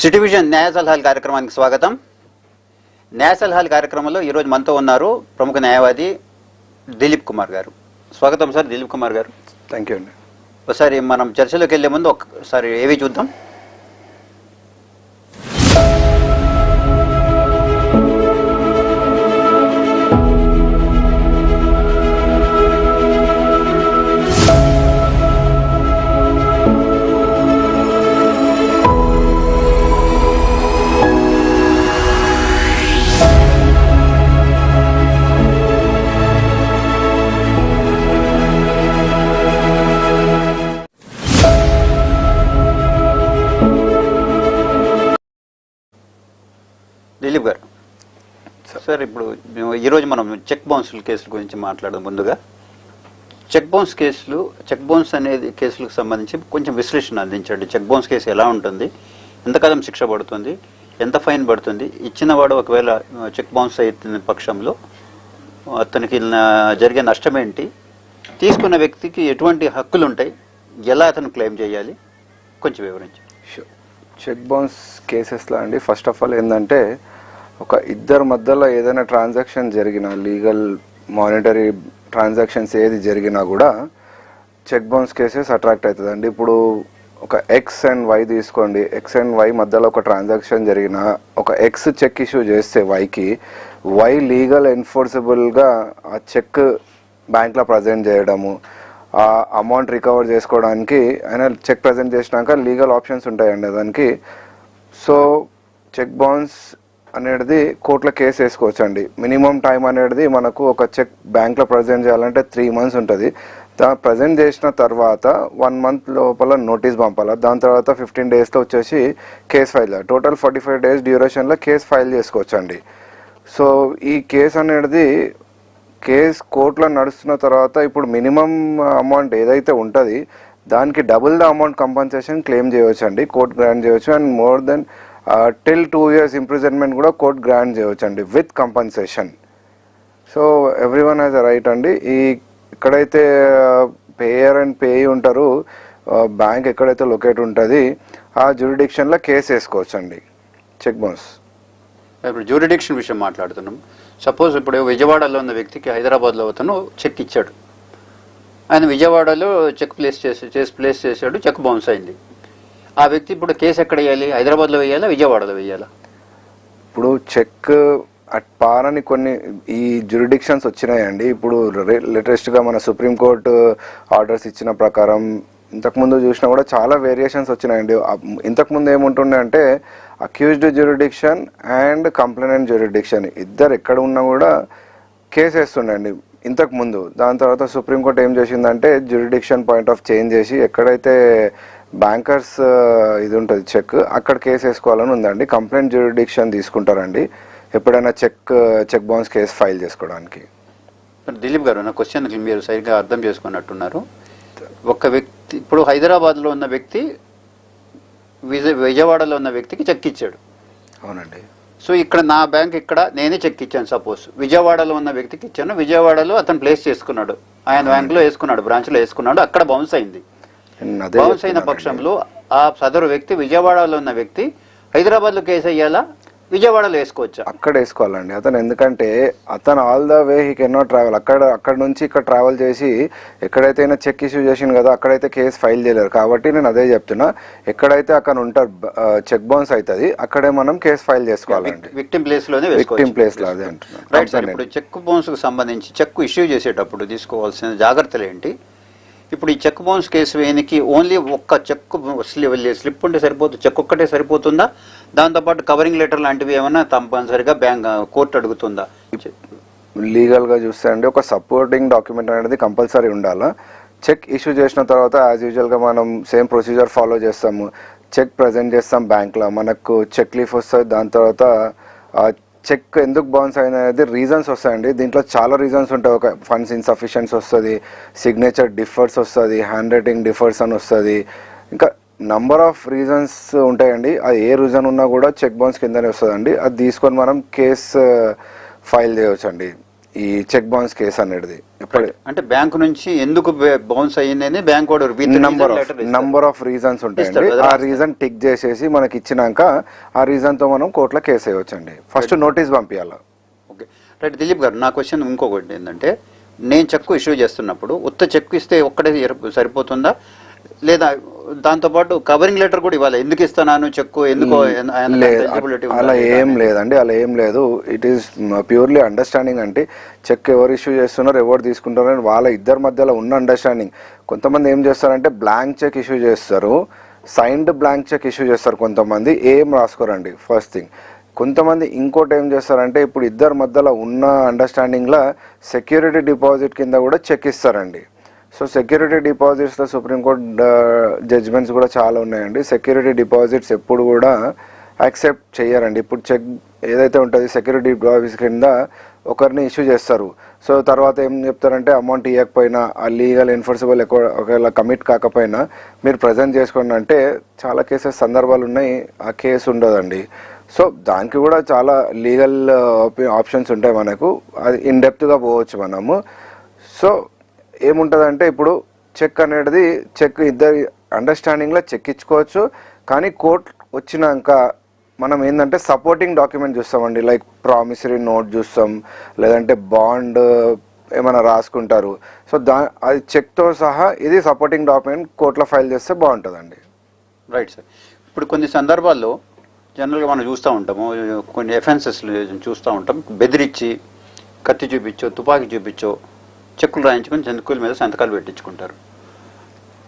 City vision న్యాయ సలహాల కార్యక్రమానికి స్వాగతం. న్యాయ సలహాల కార్యక్రమంలో ఈరోజు మనతో ఉన్నారు ప్రముఖ న్యాయవాది దిలీప్ కుమార్ గారు. స్వాగతం సార్ దిలీప్ కుమార్ గారు. థ్యాంక్ యూ అండి. ఒకసారి మనం చర్చలోకి వెళ్లే ముందు ఒకసారి ఏవి చూద్దాం. దిలీప్ గారు, సార్ ఇప్పుడు ఈరోజు మనం చెక్ బౌన్స్ల కేసుల గురించి మాట్లాడడం. ముందుగా చెక్ బౌన్స్ అనేది కేసులకు సంబంధించి కొంచెం విశ్లేషణ అందించండి. చెక్ బౌన్స్ కేసు ఎలా ఉంటుంది, ఎంతకాలం శిక్ష పడుతుంది, ఎంత ఫైన్ పడుతుంది, ఇచ్చిన వాడు ఒకవేళ చెక్ బౌన్స్ అయిన పక్షంలో అతనికి జరిగే నష్టం ఏంటి, తీసుకున్న వ్యక్తికి ఎటువంటి హక్కులు ఉంటాయి, ఎలా అతను క్లెయిమ్ చేయాలి, కొంచెం వివరించండి. చెక్ బౌన్స్ కేసెస్లో అండి, ఫస్ట్ ఆఫ్ ఆల్ ఏంటంటే ఒక ఇద్దరు మధ్యలో ఏదైనా ట్రాన్సాక్షన్ జరిగినా, లీగల్ మానిటరీ ట్రాన్సాక్షన్స్ ఏది జరిగినా కూడా చెక్ బౌన్స్ కేసెస్ అట్రాక్ట్ అవుతుందండి. ఇప్పుడు ఒక ఎక్స్ అండ్ వై తీసుకోండి. ఎక్స్ అండ్ వై మధ్యలో ఒక ట్రాన్సాక్షన్ జరిగినా ఒక ఎక్స్ చెక్ ఇష్యూ చేస్తే వైకి, వై లీగల్ ఎన్ఫోర్సబుల్గా ఆ చెక్ బ్యాంక్లో ప్రజెంట్ చేయడము, ఆ అమౌంట్ రికవర్ చేసుకోవడానికి ఆయన చెక్ ప్రజెంట్ చేసినాక లీగల్ ఆప్షన్స్ ఉంటాయండి దానికి. సో చెక్ బౌన్స్ అనేది కోర్టులో కేసు వేసుకోవచ్చు అండి. మినిమం టైం అనేది మనకు ఒక చెక్ బ్యాంక్లో ప్రజెంట్ చేయాలంటే 3 months ఉంటుంది. ప్రజెంట్ చేసిన తర్వాత 1 month లోపల నోటీస్ పంపాలి. దాని తర్వాత 15 daysలో వచ్చేసి కేసు ఫైల్ చేయాలి. టోటల్ 45 days డ్యూరేషన్లో కేసు ఫైల్ చేసుకోవచ్చు అండి. సో ఈ కేసు అనేది కోర్టులో నడుస్తున్న తర్వాత ఇప్పుడు మినిమం అమౌంట్ ఏదైతే ఉంటుంది దానికి double the amount compensation claim చేయవచ్చు అండి. కోర్టు గ్రాంట్ చేయవచ్చు. And more than till 2 years imprisonment కూడా కోర్టు గ్రాంట్ చేయవచ్చు అండి with compensation. So every one has a right అండి. ఎక్కడైతే పేయర్ అండ్ పేయి ఉంటారు, బ్యాంక్ ఎక్కడైతే లొకేట్ ఉంటుంది ఆ జ్యూరిడిక్షన్లో కేసు వేసుకోవచ్చు అండి చెక్ బౌన్స్. ఇప్పుడు జ్యూరిడిక్షన్ విషయం మాట్లాడుతున్నాం. సపోజ్ ఇప్పుడు విజయవాడలో ఉన్న వ్యక్తికి హైదరాబాద్లో అతను చెక్ ఇచ్చాడు. ఆయన విజయవాడలో చెక్ ప్లేస్ చేశాడు, చెక్ బౌన్స్ అయింది. ఆ వ్యక్తి ఇప్పుడు కేసు ఎక్కడ వేయాలి? హైదరాబాద్లో వేయాలా, విజయవాడలో వేయాలా? ఇప్పుడు చెక్ అట్ పార్ అని కొన్ని ఈ జ్యూరిడిక్షన్స్ వచ్చినాయండి. ఇప్పుడు లేటెస్ట్గా మన సుప్రీంకోర్టు ఆర్డర్స్ ఇచ్చిన ప్రకారం ఇంతకుముందు చూసినా కూడా చాలా వేరియేషన్స్ వచ్చినాయండి. ఇంతకుముందు ఏముంటుండే అంటే accused jurisdiction and complainant jurisdiction ఇద్దరు ఎక్కడ ఉన్నా కూడా కేసు వేస్తుండండి ఇంతకుముందు. దాని తర్వాత సుప్రీంకోర్టు ఏం చేసిందంటే జ్యూరిడిక్షన్ పాయింట్ ఆఫ్ చేంజ్ చేసి ఎక్కడైతే బ్యాంకర్స్ ఇది ఉంటుంది చెక్, అక్కడ కేసు వేసుకోవాలని ఉందండి. కంప్లైంట్ జ్యూరిడిక్షన్ తీసుకుంటారండి ఎప్పుడైనా చెక్ బౌన్స్ కేసు ఫైల్ చేసుకోవడానికి. దిలీప్ గారు, నా క్వశ్చన్ మీరు సరిగ్గా అర్థం చేసుకున్నట్టున్నారు. ఒక వ్యక్తి ఇప్పుడు హైదరాబాద్లో ఉన్న వ్యక్తి విజయవాడలో ఉన్న వ్యక్తికి చెక్ ఇచ్చాడు. అవునండి. సో ఇక్కడ నా బ్యాంక్ ఇక్కడ నేనే చెక్ ఇచ్చాను. సపోజ్ విజయవాడలో ఉన్న వ్యక్తికి ఇచ్చాను, విజయవాడలో అతను ప్లేస్ చేసుకున్నాడు, ఆయన బ్యాంక్లో వేసుకున్నాడు, బ్రాంచ్లో వేసుకున్నాడు, అక్కడ బౌన్స్ అయింది. బౌన్స్ అయిన పక్షంలో ఆ సదరు వ్యక్తి విజయవాడలో ఉన్న వ్యక్తి హైదరాబాద్లో కేసు అయ్యాలా, విజయవాడలో వేసుకోవచ్చా? అక్కడ వేసుకోవాలండి అతను. ఎందుకంటే అతను all the way he can not travel. అక్కడ నుంచి ఇక్కడ ట్రావెల్ చేసి ఎక్కడైతే చెక్ ఇష్యూ చేసింది కదా అక్కడైతే కేసు ఫైల్ చేయలేరు. కాబట్టి నేను అదే చెప్తున్నా, ఎక్కడైతే అక్కడ ఉంటారు చెక్ బౌన్స్ అవుతుంది అక్కడే మనం కేసు ఫైల్ చేసుకోవాలండి. విక్టిమ్ ప్లేస్ లోనే విక్టిమ్ ప్లేస్ లో. అదే అంటున్నాను. Right sir. ఇప్పుడు చెక్ బౌన్స్ కు సంబంధించి చెక్ ఇష్యూ చేసేటప్పుడు తీసుకోవాల్సిన జాగ్రత్తలు ఏంటి? ఇప్పుడు ఈ చెక్ బౌన్స్ కేసు వేయనికి ఓన్లీ ఒక్క చెక్ స్లిప్ ఉంటే సరిపోతుంది, చెక్ ఒక్కటే సరిపోతుందా? దాంతోపాటు కవరింగ్ లెటర్ లాంటివి ఏమైనా తప్పనిసరిగా కోర్టు అడుగుతుందా? లీగల్గా చూస్తే అండి ఒక సపోర్టింగ్ డాక్యుమెంట్ అనేది కంపల్సరీ ఉండాలా. చెక్ ఇష్యూ చేసిన తర్వాత యాజ్ యూజువల్గా మనం సేమ్ ప్రొసీజర్ ఫాలో చేస్తాము. చెక్ ప్రజెంట్ చేస్తాం బ్యాంక్లో, మనకు చెక్ లీఫ్ వస్తుంది. దాని తర్వాత చెక్ ఎందుకు బౌన్స్ అనేది రీజన్స్ వస్తాయండి. దీంట్లో చాలా రీజన్స్ ఉంటాయి. ఒక ఫండ్స్ ఇన్సఫిషియన్స్ వస్తుంది, సిగ్నేచర్ డిఫర్స్ వస్తుంది, హ్యాండ్ రైటింగ్ డిఫర్స్ అని వస్తుంది, ఇంకా నంబర్ ఆఫ్ రీజన్స్ ఉంటాయండి. అది ఏ రీజన్ ఉన్నా కూడా చెక్ బౌన్స్ కిందనే వస్తుందండి. అది తీసుకొని మనం కేసు ఫైల్ చేయవచ్చు అండి. ఈ చెక్ బౌన్స్ కేసు అనేది. ఎప్పుడు అంటే బ్యాంకు నుంచి ఎందుకు బౌన్స్ అయ్యిందని bank order number of reasons ఉంటాయండి. ఆ రీజన్ టిక్ చేసేసి మనకి ఇచ్చినాక ఆ రీజన్ తో మనం కోర్టులో కేసు వేయవచ్చండి. ఫస్ట్ నోటీస్ పంపించాలి. Okay right. దిలీప్ గారు, నా క్వశ్చన్ ఇంకొకటి ఏంటంటే, నేను చెక్కు ఇష్యూ చేస్తున్నప్పుడు ఉత్త చెక్కు ఇస్తే ఒక్కటే సరిపోతుందా, లేదా దాంతోపాటు కవరింగ్ లెటర్ కూడా ఇవ్వాలి? ఎందుకు ఇస్తున్నాను చెక్కు, ఎందుకో అలా ఏం లేదండి, అలా ఏం లేదు. It is purely understanding. అంటే చెక్ ఎవరు ఇష్యూ చేస్తున్నారు, ఎవరు తీసుకుంటారు అని వాళ్ళ ఇద్దరి మధ్యలో ఉన్న అండర్స్టాండింగ్. కొంతమంది ఏం చేస్తారంటే బ్లాంక్ చెక్ ఇష్యూ చేస్తారు, సైన్డ్ బ్లాంక్ చెక్ ఇష్యూ చేస్తారు. కొంతమంది ఏం రాసుకోరండి ఫస్ట్ థింగ్. కొంతమంది ఇంకోటి ఏం చేస్తారంటే ఇప్పుడు ఇద్దరి మధ్యలో ఉన్న అండర్స్టాండింగ్లో సెక్యూరిటీ డిపాజిట్ కింద కూడా చెక్ ఇస్తారండి. సో సెక్యూరిటీ డిపాజిట్స్లో సుప్రీంకోర్టు జడ్జ్మెంట్స్ కూడా చాలా ఉన్నాయండి. సెక్యూరిటీ డిపాజిట్స్ ఎప్పుడు కూడా యాక్సెప్ట్ చేయరండి. ఇప్పుడు చెక్ ఏదైతే ఉంటుంది సెక్యూరిటీ డిపాజిట్స్ కింద ఒకరిని ఇష్యూ చేస్తారు. సో తర్వాత ఏం చెప్తారంటే అమౌంట్ ఇవ్వకపోయినా, ఆ లీగల్ ఎన్ఫోర్సబుల్ ఒకవేళ కమిట్ కాకపోయినా మీరు ప్రజెంట్ చేసుకోండి అంటే చాలా కేసెస్ సందర్భాలు ఉన్నాయి, ఆ కేసు ఉండదండి. సో దానికి కూడా చాలా లీగల్ ఆప్షన్స్ ఉంటాయి మనకు, అది ఇన్ డెప్త్గా పోవచ్చు మనము. సో ఏముంటుందంటే ఇప్పుడు చెక్ అనేది చెక్ ఇద్దరి అండర్స్టాండింగ్లో చెక్ ఇచ్చుకోవచ్చు. కానీ కోర్ట్ వచ్చినాక మనం ఏంటంటే సపోర్టింగ్ డాక్యుమెంట్ చూస్తామండి. లైక్ ప్రామిసరీ నోట్ చూస్తాం, లేదంటే బాండ్ ఏమైనా రాసుకుంటారు. సో అది చెక్తో సహా ఇది సపోర్టింగ్ డాక్యుమెంట్ కోర్టులో ఫైల్ చేస్తే బాగుంటుందండి. Right sir. ఇప్పుడు కొన్ని సందర్భాల్లో జనరల్గా మనం చూస్తూ ఉంటాము, కొన్ని ఎఫెన్సెస్ చూస్తూ ఉంటాం, బెదిరించి కత్తి చూపించో తుపాకీ చూపించో చెక్కులు రాయించుకొని చెక్కుల మీద సంతకాలు పెట్టించుకుంటారు.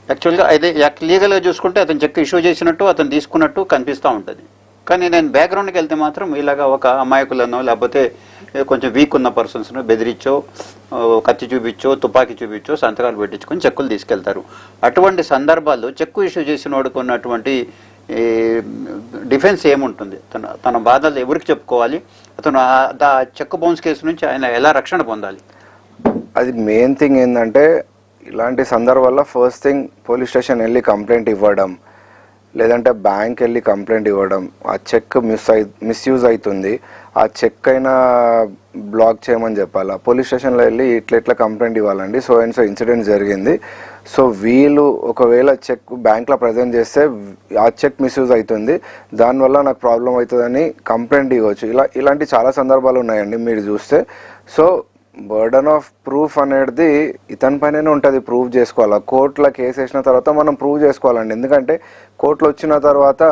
యాక్చువల్గా అయితే లీగల్గా చూసుకుంటే అతను చెక్ ఇష్యూ చేసినట్టు అతను తీసుకున్నట్టు కనిపిస్తూ ఉంటుంది. కానీ నేను బ్యాక్గ్రౌండ్కి వెళ్తే మాత్రం ఇలాగా ఒక అమాయకులను లేకపోతే కొంచెం వీక్ ఉన్న పర్సన్స్ను బెదిరించో కత్తి చూపించో తుపాకీ చూపించో సంతకాలు పెట్టించుకొని చెక్కులు తీసుకెళ్తారు. అటువంటి సందర్భాల్లో చెక్కు ఇష్యూ చేసిన వాడుకు ఉన్నటువంటి డిఫెన్స్ ఏముంటుంది? తన బాధలు ఎవరికి చెప్పుకోవాలి? అతను ఆ చెక్ బౌన్స్ కేసు నుంచి ఆయన ఎలా రక్షణ పొందాలి? అది మెయిన్ థింగ్ ఏంటంటే ఇలాంటి సందర్భాల్లో ఫస్ట్ థింగ్ పోలీస్ స్టేషన్ వెళ్ళి కంప్లైంట్ ఇవ్వడం, లేదంటే బ్యాంక్ వెళ్ళి కంప్లైంట్ ఇవ్వడం. ఆ చెక్ మిస్యూజ్ అవుతుంది, ఆ చెక్ అయినా బ్లాక్ చేయమని చెప్పాలి. పోలీస్ స్టేషన్లో వెళ్ళి ఇట్లా కంప్లైంట్ ఇవ్వాలండి, సో అండ్ సో ఇన్సిడెంట్ జరిగింది. సో వీళ్ళు ఒకవేళ చెక్ బ్యాంక్లో ప్రజెంట్ చేస్తే ఆ చెక్ మిస్యూజ్ అవుతుంది, దానివల్ల నాకు ప్రాబ్లం అవుతుందని కంప్లైంట్ ఇవ్వచ్చు. ఇలాంటి చాలా సందర్భాలు ఉన్నాయండి మీరు చూస్తే. సో బర్డన్ ఆఫ్ ప్రూఫ్ అనేది ఇతని పైనే ఉంటుంది, ప్రూవ్ చేసుకోవాలి. కోర్టులో కేసు వేసిన తర్వాత మనం ప్రూవ్ చేసుకోవాలండి. ఎందుకంటే కోర్టులో వచ్చిన తర్వాత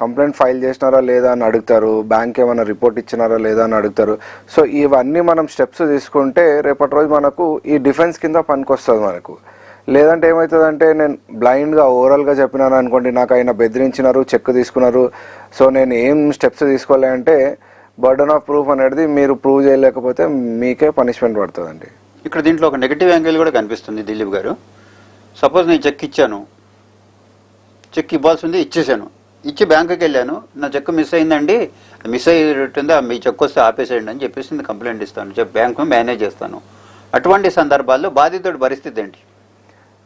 కంప్లైంట్ ఫైల్ చేసినారా లేదా అని అడుగుతారు, బ్యాంక్ ఏమైనా రిపోర్ట్ ఇచ్చినారా లేదా అని అడుగుతారు. సో ఇవన్నీ మనం స్టెప్స్ తీసుకుంటే రేపటి రోజు మనకు ఈ డిఫెన్స్ కింద పనికొస్తుంది మనకు. లేదంటే ఏమవుతుందంటే నేను బ్లైండ్గా ఓవరాల్గా చెప్పినాను అనుకోండి, నాకు ఆయన బెదిరించినారు, చెక్ తీసుకున్నారు, సో నేను ఏం స్టెప్స్ తీసుకోలే అంటే బర్డన్ ఆఫ్ ప్రూఫ్ అనేది మీరు ప్రూవ్ చేయలేకపోతే మీకే పనిష్మెంట్ పడుతుందండి. ఇక్కడ దీంట్లో ఒక నెగిటివ్ యాంగిల్ కూడా కనిపిస్తుంది దిలీప్ గారు. సపోజ్ నేను చెక్ ఇచ్చాను, చెక్ ఇవ్వాల్సింది ఇచ్చేసాను, ఇచ్చి బ్యాంకుకి వెళ్ళాను, నా చెక్ మిస్ అయిందండి, మిస్ అయ్యేటుందా, మీ చెక్ వస్తే ఆపేసేయండి అని చెప్పేసి కంప్లైంట్ ఇస్తాను, బ్యాంకు మేనేజ్ చేస్తాను. అటువంటి సందర్భాల్లో బాధితుడి పరిస్థితి ఏంటి?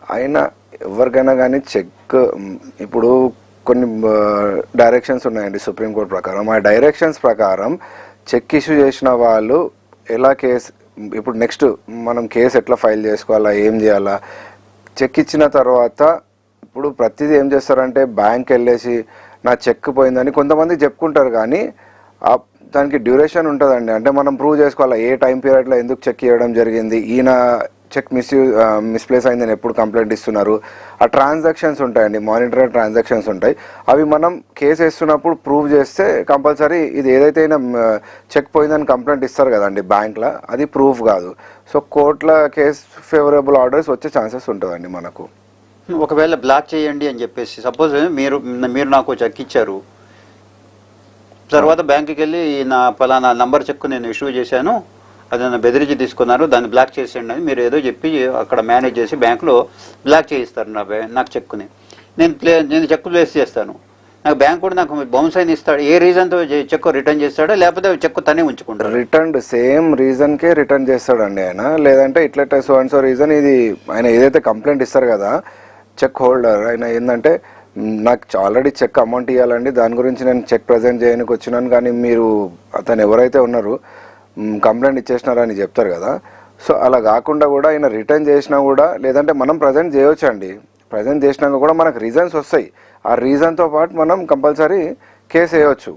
అయినా ఎవరికైనా కానీ చెక్ ఇప్పుడు కొన్ని డైరెక్షన్స్ ఉన్నాయండి సుప్రీంకోర్టు ప్రకారం. ఆ డైరెక్షన్స్ ప్రకారం చెక్ ఇష్యూ చేసిన వాళ్ళు ఎలా కేసు, ఇప్పుడు నెక్స్ట్ మనం కేసు ఎట్లా ఫైల్ చేసుకోవాలా, ఏం చేయాలా, చెక్ ఇచ్చిన తర్వాత ఇప్పుడు ప్రతిదీ ఏం చేస్తారంటే బ్యాంక్ వెళ్ళేసి నా చెక్ పోయిందని కొంతమంది చెప్పుకుంటారు, కానీ దానికి డ్యూరేషన్ ఉంటుందండి. అంటే మనం ప్రూవ్ చేసుకోవాలా ఏ టైం పీరియడ్లో ఎందుకు చెక్ ఇవ్వడం జరిగింది, ఈయన చెక్ మిస్ప్లేస్ అయిందని ఎప్పుడు కంప్లైంట్ ఇస్తున్నారు, ఆ ట్రాన్సాక్షన్స్ ఉంటాయండి, మానిటరీ ట్రాన్సాక్షన్స్ ఉంటాయి. అవి మనం కేసు వేస్తున్నప్పుడు ప్రూవ్ చేస్తే కంపల్సరీ ఇది ఏదైతే చెక్ పోయిందని కంప్లైంట్ ఇస్తారు కదండి బ్యాంక్లో, అది ప్రూఫ్ కాదు. సో కోర్టులో కేసు ఫేవరబుల్ ఆర్డర్స్ వచ్చే ఛాన్సెస్ ఉంటుందండి మనకు. ఒకవేళ బ్లాక్ చేయండి అని చెప్పేసి సపోజ్ మీరు నాకు చెక్ ఇచ్చారు, తర్వాత బ్యాంకుకి వెళ్ళి నా పలానా నంబర్ చెక్ నేను ఇష్యూ చేశాను, అది నన్ను బెదిరించి తీసుకున్నారు, దాన్ని బ్లాక్ చేసేయండి అని మీరు ఏదో చెప్పి అక్కడ మేనేజ్ చేసి బ్యాంకులో బ్లాక్ చేయిస్తారు నాకు చెక్కుని. నేను చెక్ ప్లేస్ చేస్తాను, నాకు బ్యాంక్ కూడా నాకు బౌన్స్ అయిన ఇస్తాడు, ఏ రీజన్తో చెక్ రిటర్న్ చేస్తాడో లేకపోతే చెక్ తనే ఉంచుకుంటాడు? రిటర్న్ సేమ్ రీజన్కే రిటర్న్ చేస్తాడండి ఆయన. లేదంటే ఇట్లా సో అండ్ సో రీజన్, ఇది ఆయన ఏదైతే కంప్లైంట్ ఇస్తారు కదా చెక్ హోల్డర్, ఆయన ఏంటంటే నాకు ఆల్రెడీ చెక్ అమౌంట్ ఇవ్వాలండి, దాని గురించి నేను చెక్ ప్రజెంట్ చేయడానికి వచ్చినాను, కానీ మీరు అతను ఎవరైతే ఉన్నారో కంప్లైంట్ ఇచ్చేసినారని చెప్తారు కదా. సో అలా కాకుండా కూడా ఆయన రిటర్న్ చేసినా కూడా, లేదంటే మనం ప్రజెంట్ చేయొచ్చు అండి. ప్రజెంట్ చేసినాక కూడా మనకు రీజన్స్ వస్తాయి. ఆ రీజన్తో పాటు మనం కంపల్సరీ కేసు వేయవచ్చు.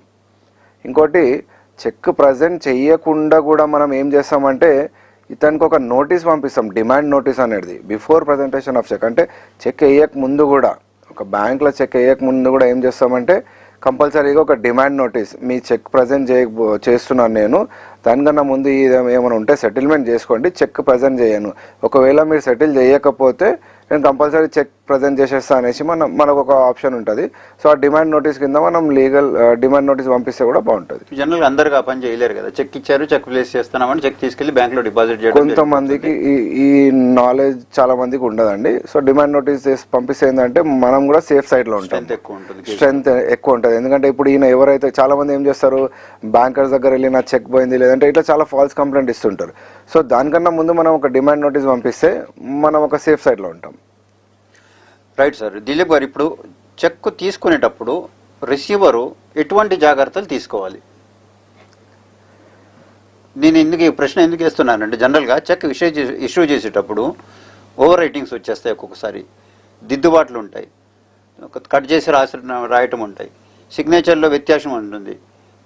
ఇంకోటి, చెక్ ప్రజెంట్ చెయ్యకుండా కూడా మనం ఏం చేస్తామంటే ఇతనికి ఒక నోటీస్ పంపిస్తాం, డిమాండ్ నోటీస్ అనేది, బిఫోర్ ప్రజెంటేషన్ ఆఫ్ చెక్. అంటే చెక్ వేయక ముందు కూడా, ఒక బ్యాంక్లో చెక్ వేయక ముందు కూడా ఏం చేస్తామంటే కంపల్సరీగా ఒక డిమాండ్ నోటీస్, మీ చెక్ ప్రజెంట్ చేస్తున్నాను నేను, దానికన్నా ముందు ఏమైనా ఉంటే సెటిల్మెంట్ చేసుకోండి, చెక్ ప్రజెంట్ చేయను, ఒకవేళ మీరు సెటిల్ చేయకపోతే నేను కంపల్సరీ చెక్ ప్రజెంట్ చేసేస్తా అనేసి మనకు ఒక ఆప్షన్ ఉంటుంది. సో ఆ డిమాండ్ నోటీస్ కింద మనం లీగల్ డిమాండ్ నోటీస్ పంపిస్తే కూడా బాగుంటుంది. జనరల్గా అందరికీ ఆ పని చేయలేరు కదా, చెక్ ఇచ్చారు, చెక్ ప్లేస్ చేస్తున్నామని చెక్ తీసుకెళ్లి బ్యాంక్లో డిపాజిట్ చేయడం. కొంతమందికి ఈ నాలెడ్జ్ చాలా మందికి ఉండదండి. సో డిమాండ్ నోటీస్ పంపిస్తే ఏంటంటే మనం కూడా సేఫ్ సైడ్లో ఉంటాం, స్ట్రెంత్ ఎక్కువ ఉంటుంది. ఎందుకంటే ఇప్పుడు ఈయన ఎవరైతే చాలా మంది ఏం చేస్తారు, బ్యాంకర్స్ దగ్గర వెళ్ళి నా చెక్ పోయింది లేదంటే ఇట్లా చాలా ఫాల్స్ కంప్లైంట్ ఇస్తుంటారు. సో దానికన్నా ముందు మనం ఒక డిమాండ్ నోటీస్ పంపిస్తే మనం ఒక సేఫ్ సైడ్లో ఉంటాం. Right sir. దిలీప్ గారు, ఇప్పుడు చెక్ తీసుకునేటప్పుడు రిసీవరు ఎటువంటి జాగ్రత్తలు తీసుకోవాలి? నేను ఈ ప్రశ్న ఎందుకు వేస్తున్నానంటే, జనరల్గా చెక్ ఇష్యూ చేసేటప్పుడు ఓవర్ రైటింగ్స్ వచ్చేస్తాయి, ఒక్కొక్కసారి దిద్దుబాట్లు ఉంటాయి, కట్ చేసి రాయటం ఉంటాయి, సిగ్నేచర్లో వ్యత్యాసం ఉంటుంది,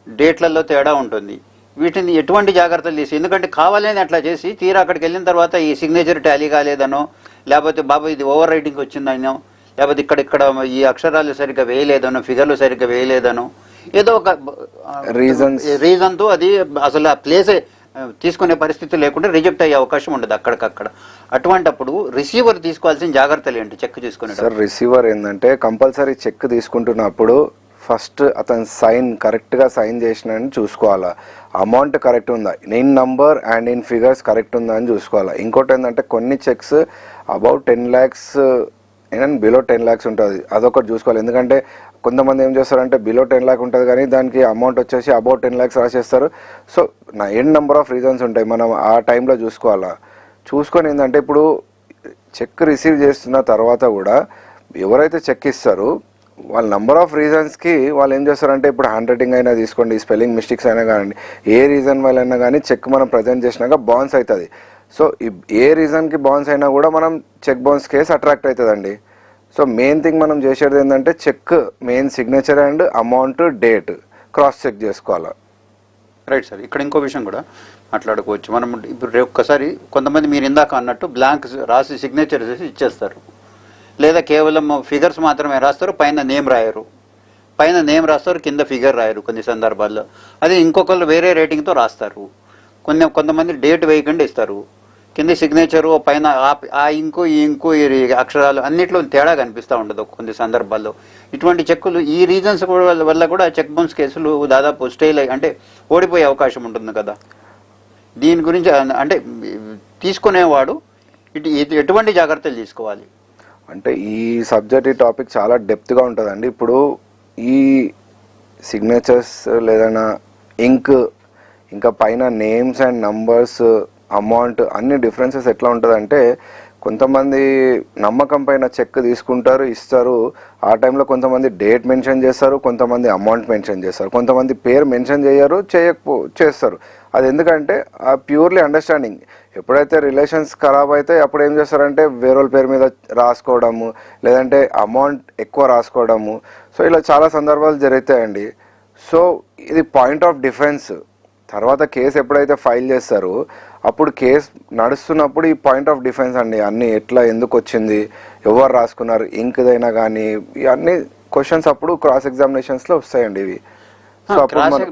డేట్లలో తేడా ఉంటుంది. వీటిని ఎటువంటి జాగ్రత్తలు తీసి, ఎందుకంటే కావాలని అట్లా చేసి తీరా అక్కడికి వెళ్ళిన తర్వాత ఈ సిగ్నేచర్ టాలీ కాలేదనో, లేకపోతే బాబు ఇది ఓవర్ రైటింగ్ వచ్చిందనో, లేకపోతే ఇక్కడ ఈ అక్షరాలు సరిగ్గా వేయలేదనో, ఫిగర్లు సరిగ్గా వేయలేదనో, ఏదో ఒక రీజన్తో అది అసలు ఆ ప్లేసే తీసుకునే పరిస్థితి లేకుండా రిజెక్ట్ అయ్యే అవకాశం ఉండదు అక్కడికక్కడ. అటువంటప్పుడు రిసీవర్ తీసుకోవాల్సిన జాగ్రత్తలు ఏంటి చెక్ తీసుకునే? సార్, రిసీవర్ ఏంటంటే కంపల్సరీ చెక్ తీసుకుంటున్నప్పుడు ఫస్ట్ అతను సైన్ కరెక్ట్గా సైన్ చేసినని చూసుకోవాలా, అమౌంట్ కరెక్ట్ ఉందా, in number and in figures correct ఉందా అని చూసుకోవాలా. ఇంకోటి ఏంటంటే కొన్ని checks about 10 lakhs and below 10 lakhs ఉంటుంది, అదొకటి చూసుకోవాలి. ఎందుకంటే కొంతమంది ఏం చేస్తారంటే బిలో 10 lakh ఉంటుంది కానీ దానికి అమౌంట్ వచ్చేసి అబౌట్ 10 lakhs రాసేస్తారు. So N number of reasons ఉంటాయి, మనం ఆ టైంలో చూసుకోవాలా. చూసుకొని ఏంటంటే ఇప్పుడు చెక్ రిసీవ్ చేస్తున్న తర్వాత కూడా ఎవరైతే చెక్ ఇస్తారో వాళ్ళ నెంబర్ ఆఫ్ రీజన్స్కి వాళ్ళు ఏం చేస్తారంటే, ఇప్పుడు హ్యాండ్ రైటింగ్ అయినా తీసుకోండి, స్పెల్లింగ్ మిస్టేక్స్ అయినా కానీ, ఏ రీజన్ వల్ల అయినా కానీ చెక్ మనం ప్రజెంట్ చేసినాక బౌన్స్ అవుతుంది. సో ఏ రీజన్కి బౌన్స్ అయినా కూడా మనం చెక్ బౌన్స్ కేసు అట్రాక్ట్ అవుతుందండి. సో మెయిన్ థింగ్ మనం చేసేది ఏంటంటే cheque main signature and amount date cross cheque చేసుకోవాలి. Right sir. ఇక్కడ ఇంకో విషయం కూడా మాట్లాడుకోవచ్చు మనం. ఇప్పుడు ఒక్కసారి కొంతమంది మీరు ఇందాక అన్నట్టు బ్లాంక్ రాసి సిగ్నేచర్ చేసి ఇచ్చేస్తారు, లేదా కేవలం ఫిగర్స్ మాత్రమే రాస్తారు, పైన నేమ్ రాయరు, పైన నేమ్ రాస్తారు, కింద ఫిగర్ రాయరు కొన్ని సందర్భాల్లో. అది ఇంకొకళ్ళు వేరే రేటింగ్తో రాస్తారు. కొంతమంది డేట్ వేయకుండా ఇస్తారు, కింద సిగ్నేచరు, పైన ఆ ఇంకు ఈ ఇంకు ఈ అక్షరాలు అన్నిట్లో తేడా కనిపిస్తూ ఉండదు కొన్ని సందర్భాల్లో. ఇటువంటి చెక్కులు ఈ రీజన్స్ వల్ల కూడా చెక్ బౌన్స్ కేసులు దాదాపు స్టేల్ అంటే ఓడిపోయే అవకాశం ఉంటుంది కదా. దీని గురించి అంటే తీసుకునేవాడు ఎటువంటి జాగ్రత్తలు తీసుకోవాలి? అంటే ఈ సబ్జెక్ట్, ఈ టాపిక్ చాలా డెప్త్గా ఉంటుందండి. ఇప్పుడు ఈ సిగ్నేచర్స్ లేదన్నా ఇంక్, ఇంకా పైన నేమ్స్ అండ్ నంబర్స్, అమౌంట్ అన్ని డిఫరెన్సెస్ ఎట్లా ఉంటుందంటే, కొంతమంది నమ్మకం పైన చెక్ తీసుకుంటారు, ఇస్తారు. ఆ టైంలో కొంతమంది డేట్ మెన్షన్ చేస్తారు, కొంతమంది అమౌంట్ మెన్షన్ చేస్తారు, కొంతమంది పేరు మెన్షన్ చేయరు, చేస్తారు. అది ఎందుకంటే ఆ ప్యూర్లీ అండర్స్టాండింగ్. ఎప్పుడైతే రిలేషన్స్ ఖరాబ్ అయితే అప్పుడు ఏం చేస్తారంటే వేరే పేరు మీద రాసుకోవడము, లేదంటే అమౌంట్ ఎక్కువ రాసుకోవడము. సో ఇలా చాలా సందర్భాలు జరుగుతాయండి. సో ఇది పాయింట్ ఆఫ్ డిఫెన్స్. తర్వాత కేసు ఎప్పుడైతే ఫైల్ చేస్తారో అప్పుడు కేసు నడుస్తున్నప్పుడు ఈ పాయింట్ ఆఫ్ డిఫెన్స్ అండి, అన్ని ఎట్లా ఎందుకు వచ్చింది, ఎవరు రాసుకున్నారు, ఇంకదైనా కానీ ఇవన్నీ క్వశ్చన్స్ అప్పుడు క్రాస్ ఎగ్జామినేషన్స్లో వస్తాయండి ఇవి.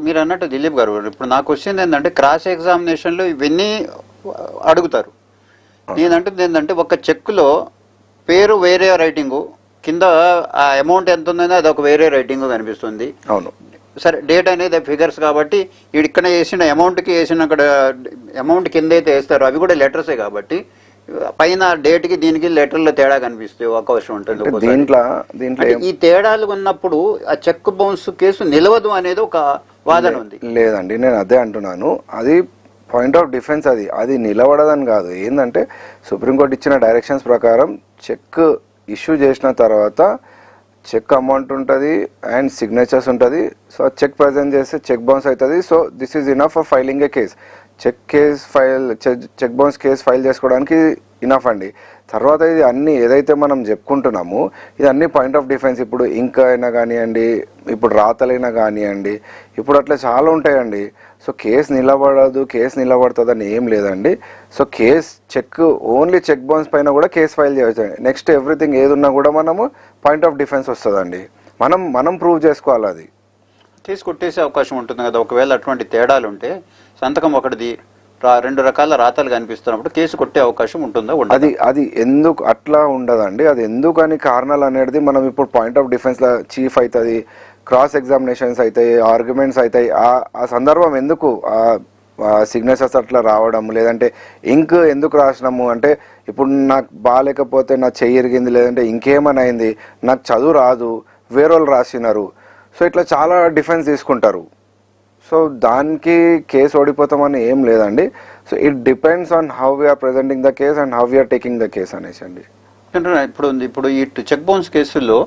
మీరు అన్నట్టు దిలీప్ గారు, ఇప్పుడు నాకు క్వశ్చన్ ఏంటంటే క్రాస్ ఎగ్జామినేషన్లో ఇవన్నీ అడుగుతారు. నేనంటుంది ఏంటంటే ఒక చెక్లో పేరు వేరే రైటింగు, కింద ఆ అమౌంట్ ఎంత ఉందని అది ఒక వేరే రైటింగ్ కనిపిస్తుంది. అవును, సరే డేట్ అనేది ఫిగర్స్ కాబట్టి ఇక్కడ వేసిన అమౌంట్కి వేసిన అక్కడ అమౌంట్ కింద అయితే వేస్తారు, అవి కూడా లెటర్సే కాబట్టి పైన డేట్కి దీనికి లెటర్లో తేడా కనిపిస్తే అవకాశం ఉంటుంది. దీంట్లో ఈ తేడాలు ఉన్నప్పుడు ఆ చెక్ బౌన్స్ కేసు నిలవదు అనేది ఒక వాదన ఉంది. లేదండి, నేను అదే అంటున్నాను. అది పాయింట్ ఆఫ్ డిఫెన్స్. అది నిలబడదని కాదు. ఏంటంటే సుప్రీంకోర్టు ఇచ్చిన డైరెక్షన్స్ ప్రకారం చెక్ ఇష్యూ చేసిన తర్వాత చెక్ అమౌంట్ ఉంటుంది అండ్ సిగ్నేచర్స్ ఉంటుంది. సో చెక్ ప్రజెంట్ చేస్తే చెక్ బౌన్స్ అవుతుంది. So this is enough for filing a case. Cheque bounce case file చేసుకోవడానికి ఇనఫ్ అండి. తర్వాత ఇది అన్ని ఏదైతే మనం చెప్పుకుంటున్నామో ఇది అన్ని పాయింట్ ఆఫ్ డిఫెన్స్. ఇప్పుడు ఇంకా అయినా కానివ్వండి, ఇప్పుడు రాతలైనా కానివ్వండి, ఇప్పుడు అట్లా చాలా ఉంటాయండి. సో కేసు నిలబడుతుందని ఏం లేదండి. సో ఓన్లీ చెక్ బౌన్స్ పైన కూడా కేసు ఫైల్ చేయవచ్చు. నెక్స్ట్ ఎవ్రీథింగ్ ఏది ఉన్నా కూడా మనము పాయింట్ ఆఫ్ డిఫెన్స్ వస్తుందండి. మనం ప్రూవ్ చేసుకోవాలి. అది కేసు కొట్టేసే అవకాశం ఉంటుంది కదా. ఒకవేళ అటువంటి తేడాలు ఉంటే సంతకం ఒకటిది 2 రకాల రాతలు కనిపిస్తున్నప్పుడు కేసు కొట్టే అవకాశం ఉంటుందా? అది ఎందుకు అట్లా ఉండదండి. అది ఎందుకని కారణాలు అనేది మనం ఇప్పుడు point of defence law chief అవుతుంది, క్రాస్ ఎగ్జామినేషన్స్ అవుతాయి, ఆర్గ్యుమెంట్స్ అవుతాయి. ఆ సందర్భం ఎందుకు సిగ్నేచర్స్ అట్లా రావడం, లేదంటే ఇంక్ ఎందుకు రాసినాము అంటే ఇప్పుడు నాకు బాగాలేకపోతే నా చెయ్యి ఇరిగింది, లేదంటే ఇంకేమైనా అయింది, నాకు చదువు రాదు, వేరే రాసినారు. సో ఇట్లా చాలా డిఫెన్స్ తీసుకుంటారు. సో దానికి కేసు ఓడిపోతామని ఏం లేదండి. So it depends on how we're presenting the case and how we're taking the case అనేసి అండి. ఇప్పుడు ఈ చెక్ బౌన్స్ కేసుల్లో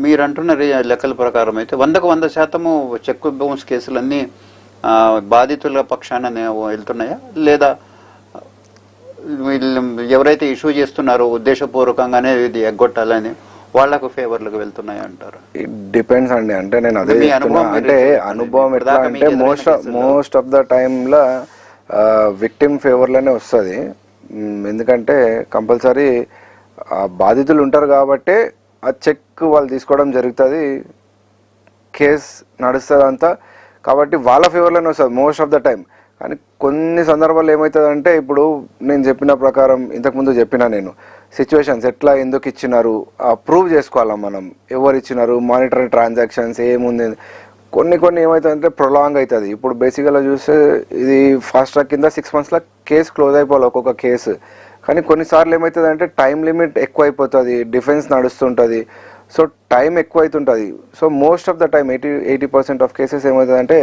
మీరంటున్న లెక్కల ప్రకారం అయితే 100% చెక్ బౌన్స్ కేసులన్నీ బాధితుల పక్షాన వెళ్తున్నాయా, లేదా ఎవరైతే ఇష్యూ చేస్తున్నారో ఉద్దేశపూర్వకంగానే ఇది ఎగ్గొట్టాలని వాళ్లకు ఫేవర్లకు వెళ్తున్నాయి అంటారు? ఇట్ డిపెండ్స్ అండి. అంటే నేను అదే చెప్తున్నా. అంటే అనుభవం ఎట్లా అంటే మోస్ట్ ఆఫ్ ద టైమ్లో విక్టిమ్ ఫేవర్లోనే వస్తుంది. ఎందుకంటే కంపల్సరీ బాధితులు ఉంటారు కాబట్టి ఆ చెక్ వాళ్ళు తీసుకోవడం జరుగుతుంది, కేస్ నడుస్తుంది అంతా. కాబట్టి వాళ్ళ ఫేవర్లోనే వస్తుంది మోస్ట్ ఆఫ్ ద టైం. కానీ కొన్ని సందర్భాల్లో ఏమవుతుందంటే ఇప్పుడు నేను చెప్పిన ప్రకారం ఇంతకుముందు చెప్పిన నేను సిచ్యువేషన్స్ ఎట్లా ఎందుకు ఇచ్చినారు ప్రూవ్ చేసుకోవాలా మనం, ఎవరు ఇచ్చినారు, మానిటరింగ్ ట్రాన్సాక్షన్స్ ఏముంది. కొన్ని ఏమవుతుందంటే ప్రొలాంగ్ అవుతుంది. ఇప్పుడు బేసిక్గా చూస్తే ఇది ఫాస్ట్ ట్రాక్ కింద 6 monthsలో కేసు క్లోజ్ అయిపోవాలి ఒక్కొక్క కేసు. కానీ కొన్నిసార్లు ఏమవుతుందంటే టైం లిమిట్ ఎక్కువ అయిపోతుంది, డిఫెన్స్ నడుస్తుంటుంది, సో టైం ఎక్కువ అవుతుంటుంది. So most of the time 80% of cases ఏమవుతుందంటే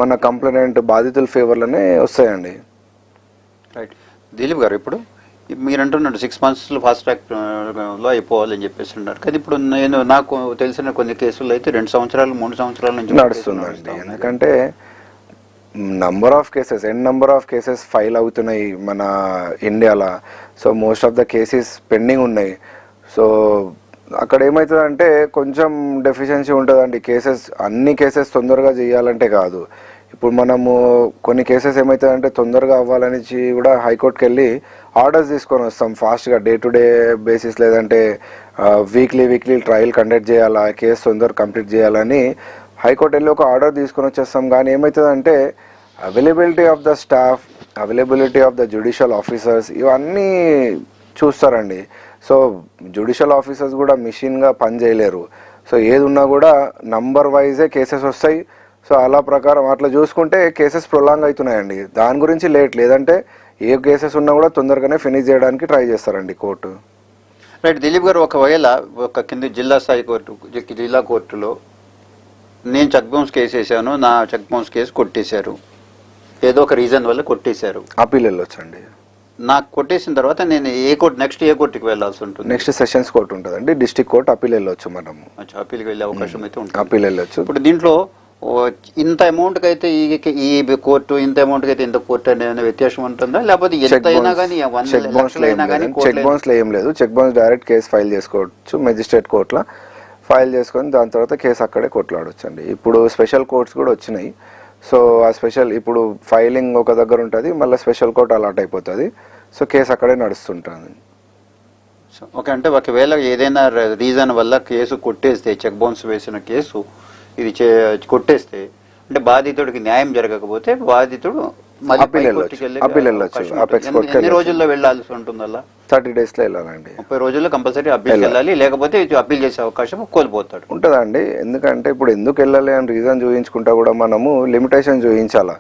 మన కంప్లైంట్ బాధితుల ఫేవర్లోనే వస్తాయండి. రైట్. దిలీప్ గారు, ఇప్పుడు మీరు అంటున్నారు 6 months ఫాస్ట్ ట్రాక్ లో అయిపోవాలని చెప్పేసి ఉన్నారు. కానీ ఇప్పుడు నాకు తెలిసిన కొన్ని కేసుల్లో అయితే 2 సంవత్సరాలు 3 సంవత్సరాల నుంచి నడుస్తుందండి. ఎందుకంటే నంబర్ ఆఫ్ కేసెస్ ఫైల్ అవుతున్నాయి మన ఇండియాలో. So most of the cases pending ఉన్నాయి. సో అక్కడ ఏమవుతుందంటే కొంచెం డెఫిషియన్సీ ఉంటుందండి. అన్ని కేసెస్ తొందరగా చేయాలంటే కాదు. ఇప్పుడు మనము కొన్ని కేసెస్ ఏమవుతుందంటే తొందరగా అవ్వాలని కూడా హైకోర్టుకి వెళ్ళి ఆర్డర్స్ తీసుకొని వస్తాం ఫాస్ట్గా, డే టు డే బేసిస్, లేదంటే వీక్లీ ట్రయల్ కండక్ట్ చేయాలా, కేసు తొందరగా కంప్లీట్ చేయాలని హైకోర్టు వెళ్ళి ఒక ఆర్డర్ తీసుకొని వచ్చేస్తాం. కానీ ఏమవుతుందంటే availability of the staff, availability of the judicial officers ఇవన్నీ చూస్తారండి. సో జ్యుడిషియల్ ఆఫీసర్స్ కూడా మిషన్గా పని చేయలేరు. సో ఏది ఉన్నా కూడా నంబర్ వైజే కేసెస్ వస్తాయి. సో అలా ప్రకారం అట్లా చూసుకుంటే కేసెస్ ప్రొలాంగ్ అవుతున్నాయండి. దాని గురించి లేదంటే ఏ కేసెస్ ఉన్నా కూడా తొందరగానే ఫినిష్ చేయడానికి ట్రై చేస్తారండి కోర్టు. రైట్. దిలీప్ గారు, ఒకవేళ కింద జిల్లా స్థాయి కోర్టు, జిల్లా కోర్టులో నేను చెక్ బౌన్స్ కేసు వేసాను, నా చెక్ బౌన్స్ కేసు కొట్టేశారు, ఏదో ఒక రీజన్ వల్ల కొట్టేశారు, అప్పీల్ వెళ్ళొచ్చండి. నాకు కొట్టేసిన తర్వాత నేను నెక్స్ట్ ఏ కోర్టుకి వెళ్ళాల్సి ఉంటుంది? నెక్స్ట్ సెషన్స్ కోర్టు ఉంటుందండి, డిస్ట్రిక్ట్ కోర్టు అప్పీల్ వెళ్ళొచ్చు. మనము అప్పీల్కి వెళ్ళే అవకాశం అయితే ఉంటుంది. అప్పీల్ వెళ్ళొచ్చు. ఇప్పుడు దీంట్లో ఇంత అమౌంట్కి అయితే ఈ కోర్టు, ఇంత అమౌంట్కి అయితే ఇంత కోర్టు అనే వ్యత్యాసం ఉంటుందా, లేకపోతే ఎంత అయినా కానీ చెక్ బౌన్స్లో ఏం లేదు. Cheque bounce direct case file చేసుకోవచ్చు మెజిస్ట్రేట్ కోర్టులో ఫైల్ చేసుకొని దాని తర్వాత కేసు అక్కడే కొట్లాడవచ్చు అండి. ఇప్పుడు స్పెషల్ కోర్ట్స్ కూడా వచ్చినాయి. సో ఆ స్పెషల్ ఇప్పుడు ఫైలింగ్ ఒక దగ్గర ఉంటుంది, మళ్ళీ స్పెషల్ కోర్ట్ అలాట్ అయిపోతుంది. సో కేసు అక్కడే నడుస్తుంటుంది. ఓకే. అంటే ఒకవేళ ఏదైనా రీజన్ వల్ల కేసు కొట్టేస్తే, చెక్ బౌన్స్ వేసిన కేసు ఇది కొట్టేస్తే, అంటే బాధితుడికి న్యాయం జరగకపోతే బాధితుడు ఎన్ని రోజుల్లో వెళ్లాల్సి ఉంటుంది? అలా 30 days వెళ్ళాలండి. 30 రోజుల్లో కంపల్సరీ అప్పీల్కి వెళ్ళాలి, లేకపోతే అప్పీల్ చేసే అవకాశం కోల్పోతాడు. ఉంటుందండి. ఎందుకంటే ఇప్పుడు ఎందుకు వెళ్ళాలి అని రీజన్ చూపించుకుంటా కూడా మనము లిమిటేషన్ చూపించాలా.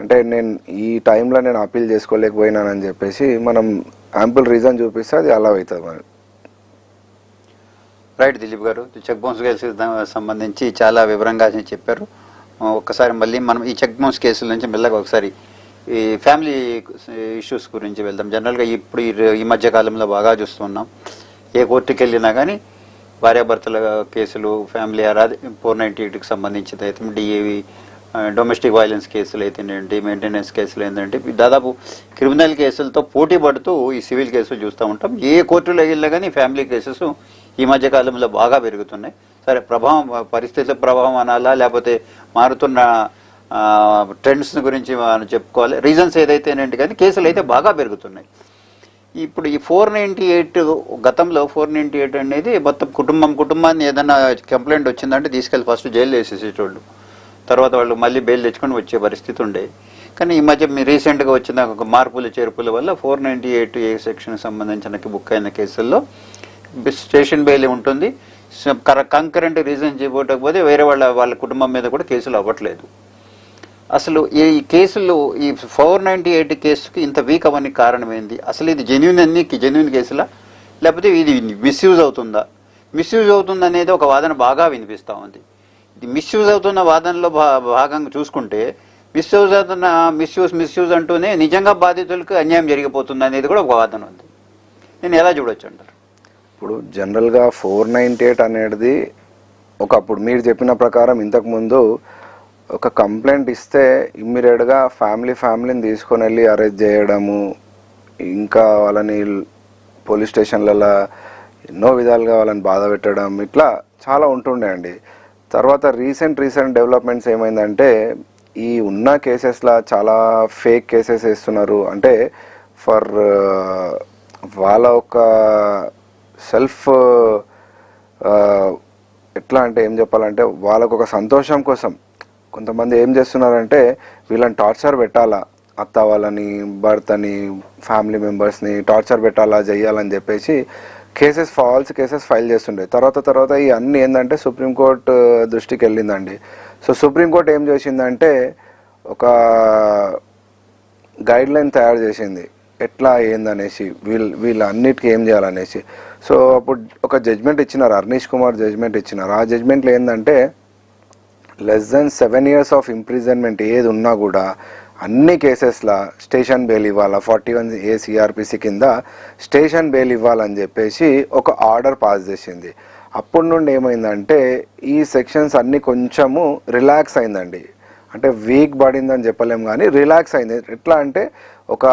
అంటే నేను ఈ టైంలో నేను అప్పీల్ చేసుకోలేకపోయినానని చెప్పేసి మనం యాంపుల్ రీజన్ చూపిస్తే అది అలా అవుతుంది మరి. రైట్. దిలీప్ గారు, చెక్ బౌన్స్ కేసు సంబంధించి చాలా వివరంగా చెప్పారు. ఒక్కసారి మళ్ళీ మనం ఈ చెక్ బౌన్స్ కేసుల నుంచి మెల్లగా ఒకసారి ఈ ఫ్యామిలీ ఇష్యూస్ గురించి వెళ్దాం. జనరల్గా ఇప్పుడు ఈ మధ్య కాలంలో బాగా చూస్తున్నాం, ఏ కోర్టుకి వెళ్ళినా కానీ భార్యాభర్తల కేసులు, ఫ్యామిలీ 498కి సంబంధించి అయితే డిఏవి డొమెస్టిక్ వైలెన్స్ కేసులు అయితేనేంటి, మెయింటెనెన్స్ కేసులు ఏంటంటే దాదాపు క్రిమినల్ కేసులతో పోటీ పడుతూ ఈ సివిల్ కేసులు చూస్తూ ఉంటాం. ఏ కోర్టులో వెళ్ళినా కానీ ఫ్యామిలీ కేసెస్ ఈ మధ్య కాలంలో బాగా పెరుగుతున్నాయి. సరే, పరిస్థితుల ప్రభావం అనాలా, లేకపోతే మారుతున్న ట్రెండ్స్ గురించి మనం చెప్పుకోవాలి, రీజన్స్ ఏదైతేనేంటి కానీ కేసులు అయితే బాగా పెరుగుతున్నాయి. ఇప్పుడు ఈ 498 గతంలో 498 అనేది మొత్తం కుటుంబాన్ని ఏదైనా కంప్లైంట్ వచ్చిందంటే తీసుకెళ్ళి ఫస్ట్ జైలు వేసేసేటోళ్ళు, తర్వాత వాళ్ళు మళ్ళీ బెయిల్ తెచ్చుకొని వచ్చే పరిస్థితి ఉండేది. కానీ ఈ మధ్య రీసెంట్గా వచ్చిన ఒక మార్పులు చేర్పుల వల్ల 498A సెక్షన్ సంబంధించిన బుక్ అయిన కేసుల్లో స్టేషన్ బెయిల్ ఉంటుంది. కంకరెంట్ రీజన్ చెప్పకపోతే వేరే వాళ్ళ కుటుంబం మీద కూడా కేసులు అవ్వట్లేదు. అసలు ఈ కేసులు, ఈ 498 కేసుకి ఇంత వీక్ అవ్వడానికి కారణం ఏంది? అసలు ఇది జెన్యున్ కేసులా, లేకపోతే ఇది మిస్యూజ్ అవుతుందా? మిస్యూజ్ అవుతుంది అనేది ఒక వాదన బాగా వినిపిస్తూ ఉంది. ఇది మిస్యూజ్ అవుతున్న వాదనలో భాగంగా చూసుకుంటే మిస్యూజ్ అంటూనే నిజంగా బాధితులకు అన్యాయం జరిగిపోతుంది అనేది కూడా ఒక వాదన ఉంది. నేను ఎలా చూడొచ్చు అంటారు? ఇప్పుడు జనరల్గా 498 అనేది ఒకప్పుడు మీరు చెప్పిన ప్రకారం ఇంతకుముందు ఒక కంప్లైంట్ ఇస్తే ఇమ్మీడియట్గా ఫ్యామిలీని తీసుకొని వెళ్ళి అరెస్ట్ చేయడము, ఇంకా వాళ్ళని పోలీస్ స్టేషన్లలో ఎన్నో విధాలుగా వాళ్ళని బాధ పెట్టడం, ఇట్లా చాలా ఉంటుండే అండి. తర్వాత రీసెంట్ డెవలప్మెంట్స్ ఏమైందంటే ఈ ఉన్న కేసెస్లో చాలా ఫేక్ కేసెస్ వేస్తున్నారు. అంటే ఫర్ వాళ్ళ ఒక సెల్ఫ్ ఎట్లా అంటే ఏం చెప్పాలంటే వాళ్ళకు ఒక సంతోషం కోసం కొంతమంది ఏం చేస్తున్నారంటే వీళ్ళని టార్చర్ పెట్టాలా, అత్త వాళ్ళని, భర్తని, ఫ్యామిలీ మెంబర్స్ని టార్చర్ పెట్టాలా, చెయ్యాలని చెప్పేసి ఫాల్స్ కేసెస్ ఫైల్ చేస్తుండే. తర్వాత ఈ అన్ని ఏంటంటే సుప్రీంకోర్టు దృష్టికి వెళ్ళిందండి. సో సుప్రీంకోర్టు ఏం చేసిందంటే ఒక గైడ్ లైన్ తయారు చేసింది, ఎట్లా ఏందనేసి వీళ్ళ అన్నిటికీ ఏం చేయాలనేసి. సో అప్పుడు ఒక జడ్జ్మెంట్ ఇచ్చినారు, అర్నీష్ కుమార్ జడ్జ్మెంట్ ఇచ్చినారు. ఆ జడ్జ్మెంట్లో ఏంటంటే less than 7 years of imprisonment ఏది ఉన్నా కూడా అన్ని కేసెస్లో స్టేషన్ బెయిల్ ఇవ్వాలా, 41A CRPC కింద స్టేషన్ బెయిల్ ఇవ్వాలని చెప్పేసి ఒక ఆర్డర్ పాస్ చేసింది. అప్పటి నుండి ఏమైందంటే ఈ సెక్షన్స్ అన్నీ కొంచెము రిలాక్స్ అయిందండి. అంటే వీక్ పడిందని చెప్పలేము కానీ రిలాక్స్ అయింది. ఎట్లా అంటే ఒక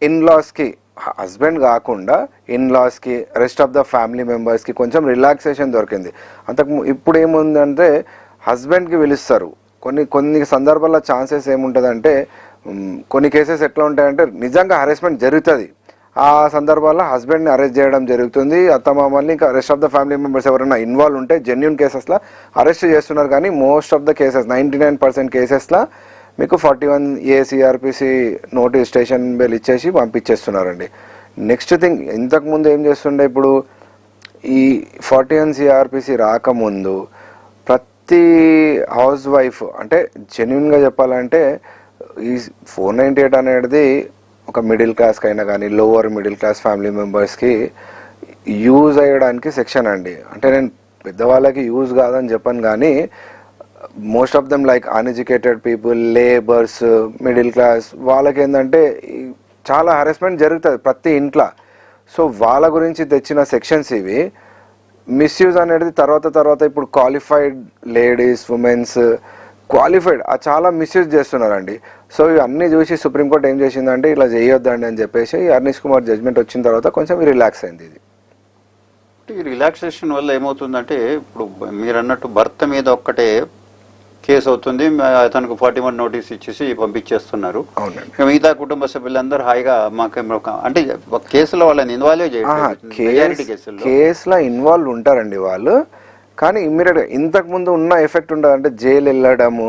ఇన్లాస్కి, హస్బెండ్ కాకుండా ఇన్లాస్కి, రెస్ట్ ఆఫ్ ద ఫ్యామిలీ మెంబర్స్కి కొంచెం రిలాక్సేషన్ దొరికింది. ఇప్పుడు ఏముందంటే హస్బెండ్కి పిలుస్తారు. కొన్ని సందర్భాల్లో ఛాన్సెస్ ఏముంటుందంటే కొన్ని కేసెస్ ఎట్లా ఉంటాయంటే నిజంగా హరాస్మెంట్ జరుగుతుంది. ఆ సందర్భాల్లో హస్బెండ్ని అరెస్ట్ చేయడం జరుగుతుంది. అత్తమామల్ని ఇంకా rest of the family members ఎవరైనా ఇన్వాల్వ్ ఉంటే జెన్యున్ కేసెస్లో అరెస్ట్ చేస్తున్నారు. కానీ మోస్ట్ ఆఫ్ ద కేసెస్ 99% కేసెస్లో మీకు 41A CRPC notice, station bail ఇచ్చేసి పంపించేస్తున్నారండి. నెక్స్ట్ థింగ్, ఇంతకుముందు ఏం చేస్తుండే, ఇప్పుడు ఈ 41 CRPC రాకముందు ప్రతి హౌస్ వైఫ్, అంటే జెన్యున్గా చెప్పాలంటే ఈ 498 అనేది ఒక మిడిల్ క్లాస్కి అయినా కానీ లోవర్ మిడిల్ క్లాస్ ఫ్యామిలీ మెంబర్స్కి యూజ్ అయ్యడానికి సెక్షన్ అండి. అంటే నేను పెద్దవాళ్ళకి యూజ్ కాదని చెప్పాను కానీ most of them like uneducated people, labours, middle class వాళ్ళకి ఏంటంటే చాలా హరాస్మెంట్ జరుగుతుంది ప్రతి ఇంట్లో. సో వాళ్ళ గురించి తెచ్చిన సెక్షన్స్ ఇవి. మిస్యూజ్ అనేది తర్వాత ఇప్పుడు క్వాలిఫైడ్ లేడీస్, ఉమెన్స్, క్వాలిఫైడ్ చాలా మిస్యూజ్ చేస్తున్నారండి. సో ఇవన్నీ చూసి సుప్రీంకోర్టు ఏం చేసిందంటే ఇలా చేయొద్దండి అని చెప్పేసి అర్నీష్ కుమార్ జడ్జ్మెంట్ వచ్చిన తర్వాత కొంచెం రిలాక్స్ అయింది. ఇది ఈ రిలాక్సేషన్ వల్ల ఏమవుతుందంటే ఇప్పుడు మీరు అన్నట్టు భర్త మీద ఒక్కటే కేసు అవుతుంది, అతనికి 41 నోటీస్ ఇచ్చేసి పంపించేస్తున్నారు. మిగతా కుటుంబ సభ్యులందరూ హాయిగా అంటే కేసులో వాళ్ళని ఇన్వాల్వ్ చేయడం, కేసులో ఇన్వాల్వ్ ఉంటారండి వాళ్ళు. కానీ ఇమ్మీడియట్గా ఇంతకు ముందు ఉన్న ఎఫెక్ట్ ఉండదు. అంటే జైలు వెళ్ళడము,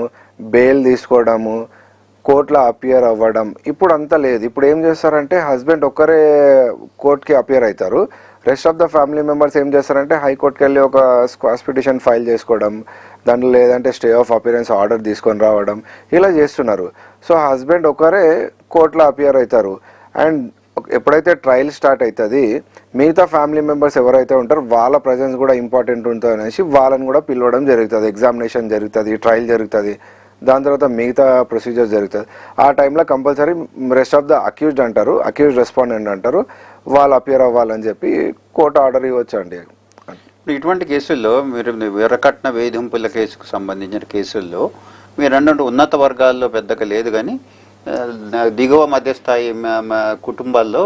బెయిల్ తీసుకోవడము, కోర్టులో అపియర్ అవ్వడం. ఇప్పుడు అంతా లేదు. ఇప్పుడు ఏం చేస్తారంటే హస్బెండ్ ఒక్కరే కోర్టుకి అపియర్ అవుతారు. Rest of the family members ఏం చేస్తారంటే హైకోర్టుకి వెళ్ళి ఒక స్క్వాష్ పిటిషన్ ఫైల్ చేసుకోవడం, దాంట్లో లేదంటే స్టే ఆఫ్ అపియరెన్స్ ఆర్డర్ తీసుకొని రావడం, ఇలా చేస్తున్నారు. సో హస్బెండ్ ఒకరే కోర్టులో అపియర్ అవుతారు. అండ్ ఎప్పుడైతే ట్రయల్ స్టార్ట్ అవుతుంది మిగతా ఫ్యామిలీ మెంబర్స్ ఎవరైతే ఉంటారో వాళ్ళ ప్రజెన్స్ కూడా ఇంపార్టెంట్ ఉంటుంది అనేసి వాళ్ళని కూడా పిలవడం జరుగుతుంది. ఎగ్జామినేషన్ జరుగుతుంది, ట్రయల్ జరుగుతుంది, దాని తర్వాత మిగతా ప్రొసీజర్ జరుగుతుంది. ఆ టైంలో compulsory rest of the accused అంటారు, అక్యూజ్డ్ రెస్పాండెంట్ అంటారు, వాళ్ళు అపియర్ అవ్వాలని చెప్పి కోర్టు ఆర్డర్ ఇవ్వచ్చు అండి. ఇటువంటి కేసుల్లో మీరు విరకట్న వేధింపుల కేసుకు సంబంధించిన కేసుల్లో మీరు అన్నట్టు ఉన్నత వర్గాల్లో పెద్దగా లేదు, కానీ దిగువ మధ్యస్థాయి కుటుంబాల్లో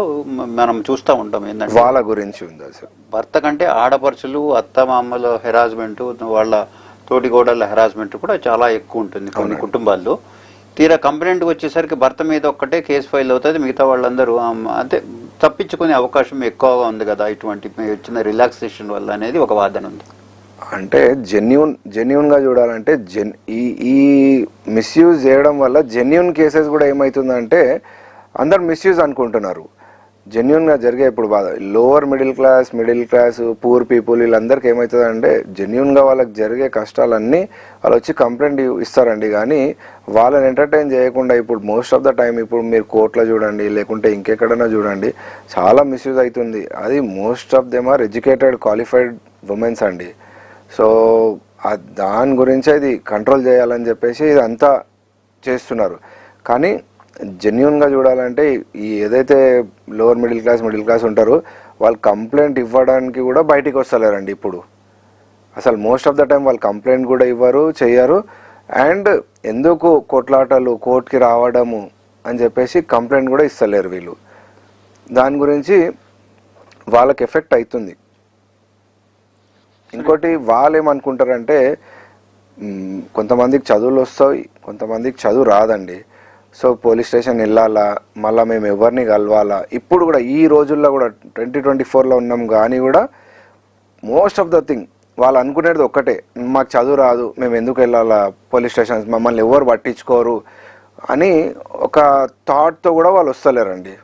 మనం చూస్తూ ఉంటాం ఏంటంటే వాళ్ళ గురించి ఉంది అసలు. భర్త కంటే ఆడపడుచులు, అత్తమామల హెరాస్మెంట్, వాళ్ళ తోటిగోడల హెరాస్మెంట్ కూడా చాలా ఎక్కువ ఉంటుంది కొన్ని కుటుంబాల్లో. తీరా కంప్లైంట్కి వచ్చేసరికి భర్త మీద ఒక్కటే కేసు ఫైల్ అవుతుంది, మిగతా వాళ్ళందరూ అంటే తప్పించుకునే అవకాశం ఎక్కువగా ఉంది కదా ఇటువంటి వచ్చిన రిలాక్సేషన్ వల్ల అనేది ఒక వాదన ఉంది. అంటే జెన్యున్ గా చూడాలంటే ఈ మిస్యూజ్ చేయడం వల్ల జెన్యున్ కేసెస్ కూడా ఏమవుతుందంటే అందరు మిస్యూజ్ అనుకుంటున్నారు. జెన్యున్ గా జరిగే ఇప్పుడు lower middle class poor people వీళ్ళందరికీ ఏమవుతుందంటే జెన్యున్ గా వాళ్ళకి జరిగే కష్టాలన్నీ వాళ్ళు వచ్చి కంప్లైంట్ ఇస్తారండి. కానీ వాళ్ళని ఎంటర్టైన్ చేయకుండా ఇప్పుడు మోస్ట్ ఆఫ్ ద టైం ఇప్పుడు మీరు కోర్టులో చూడండి, లేకుంటే ఇంకెక్కడైనా చూడండి, చాలా మిస్యూజ్ అవుతుంది. అది most of them are educated qualified women's అండి. సో దాని గురించి అది కంట్రోల్ చేయాలని చెప్పేసి ఇదంతా చేస్తున్నారు. కానీ జెన్యున్గా చూడాలంటే ఈ ఏదైతే లోవర్ మిడిల్ క్లాస్ ఉంటారో వాళ్ళు కంప్లైంట్ ఇవ్వడానికి కూడా బయటికి వస్తలేరండి ఇప్పుడు. అసలు మోస్ట్ ఆఫ్ ద టైం వాళ్ళు కంప్లైంట్ కూడా ఇవ్వరు, చెయ్యరు. అండ్ ఎందుకు కొట్లాటలు, కోర్టుకి రావడము అని చెప్పేసి కంప్లైంట్ కూడా ఇస్తలేరు వీళ్ళు. దాని గురించి వాళ్ళకి ఎఫెక్ట్ అవుతుంది. ఇంకోటి వాళ్ళు ఏమనుకుంటారంటే కొంతమందికి చదువులు వస్తాయి, కొంతమందికి చదువు రాదండి. సో పోలీస్ స్టేషన్ వెళ్ళాలా, మళ్ళీ మేము ఎవరిని కలవాలా. ఇప్పుడు కూడా ఈ రోజుల్లో కూడా 2024లో ఉన్నాం, కానీ కూడా మోస్ట్ ఆఫ్ ద థింగ్ వాళ్ళు అనుకునేది ఒక్కటే, మాకు చదువు రాదు, మేము ఎందుకు వెళ్ళాలా పోలీస్ స్టేషన్స్, మమ్మల్ని ఎవరు పట్టించుకోరు అని ఒక థాట్తో కూడా వాళ్ళు వస్తలేరండి.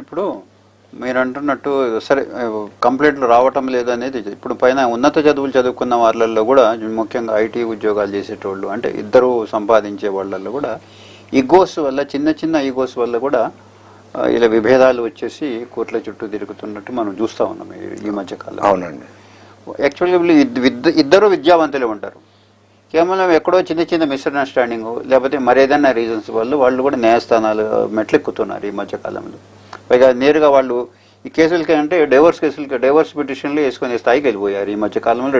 ఇప్పుడు మీరు అంటున్నట్టు సరే కంప్లైంట్లు రావటం లేదనేది ఇప్పుడు పైన ఉన్నత చదువులు చదువుకున్న వాళ్ళల్లో కూడా ముఖ్యంగా ఐటీ ఉద్యోగాలు చేసేటోళ్ళు అంటే ఇద్దరు సంపాదించే వాళ్ళల్లో కూడా ఈగోస్ వల్ల, చిన్న ఈగోస్ వల్ల కూడా ఇలా విభేదాలు వచ్చేసి కోర్టుల చుట్టూ తిరుగుతున్నట్టు మనం చూస్తూ ఉన్నాం ఈ మధ్యకాలం. అవునండి. యాక్చువల్లీ ఇద్దరు విద్యావంతులే ఉంటారు, కేవలం ఎక్కడో చిన్న మిస్అండర్స్టాండింగ్ లేకపోతే మరేదన్నా రీజన్స్ వల్ల వాళ్ళు కూడా న్యాయస్థానాలు మెట్లెక్కుతున్నారు ఈ మధ్యకాలంలో. పైగా నేరుగా వాళ్ళు ఈ కేసులకి అంటే డైవర్స్ పిటిషన్లు వేసుకునే స్థాయికి వెళ్ళిపోయారు ఈ మధ్య కాలంలో.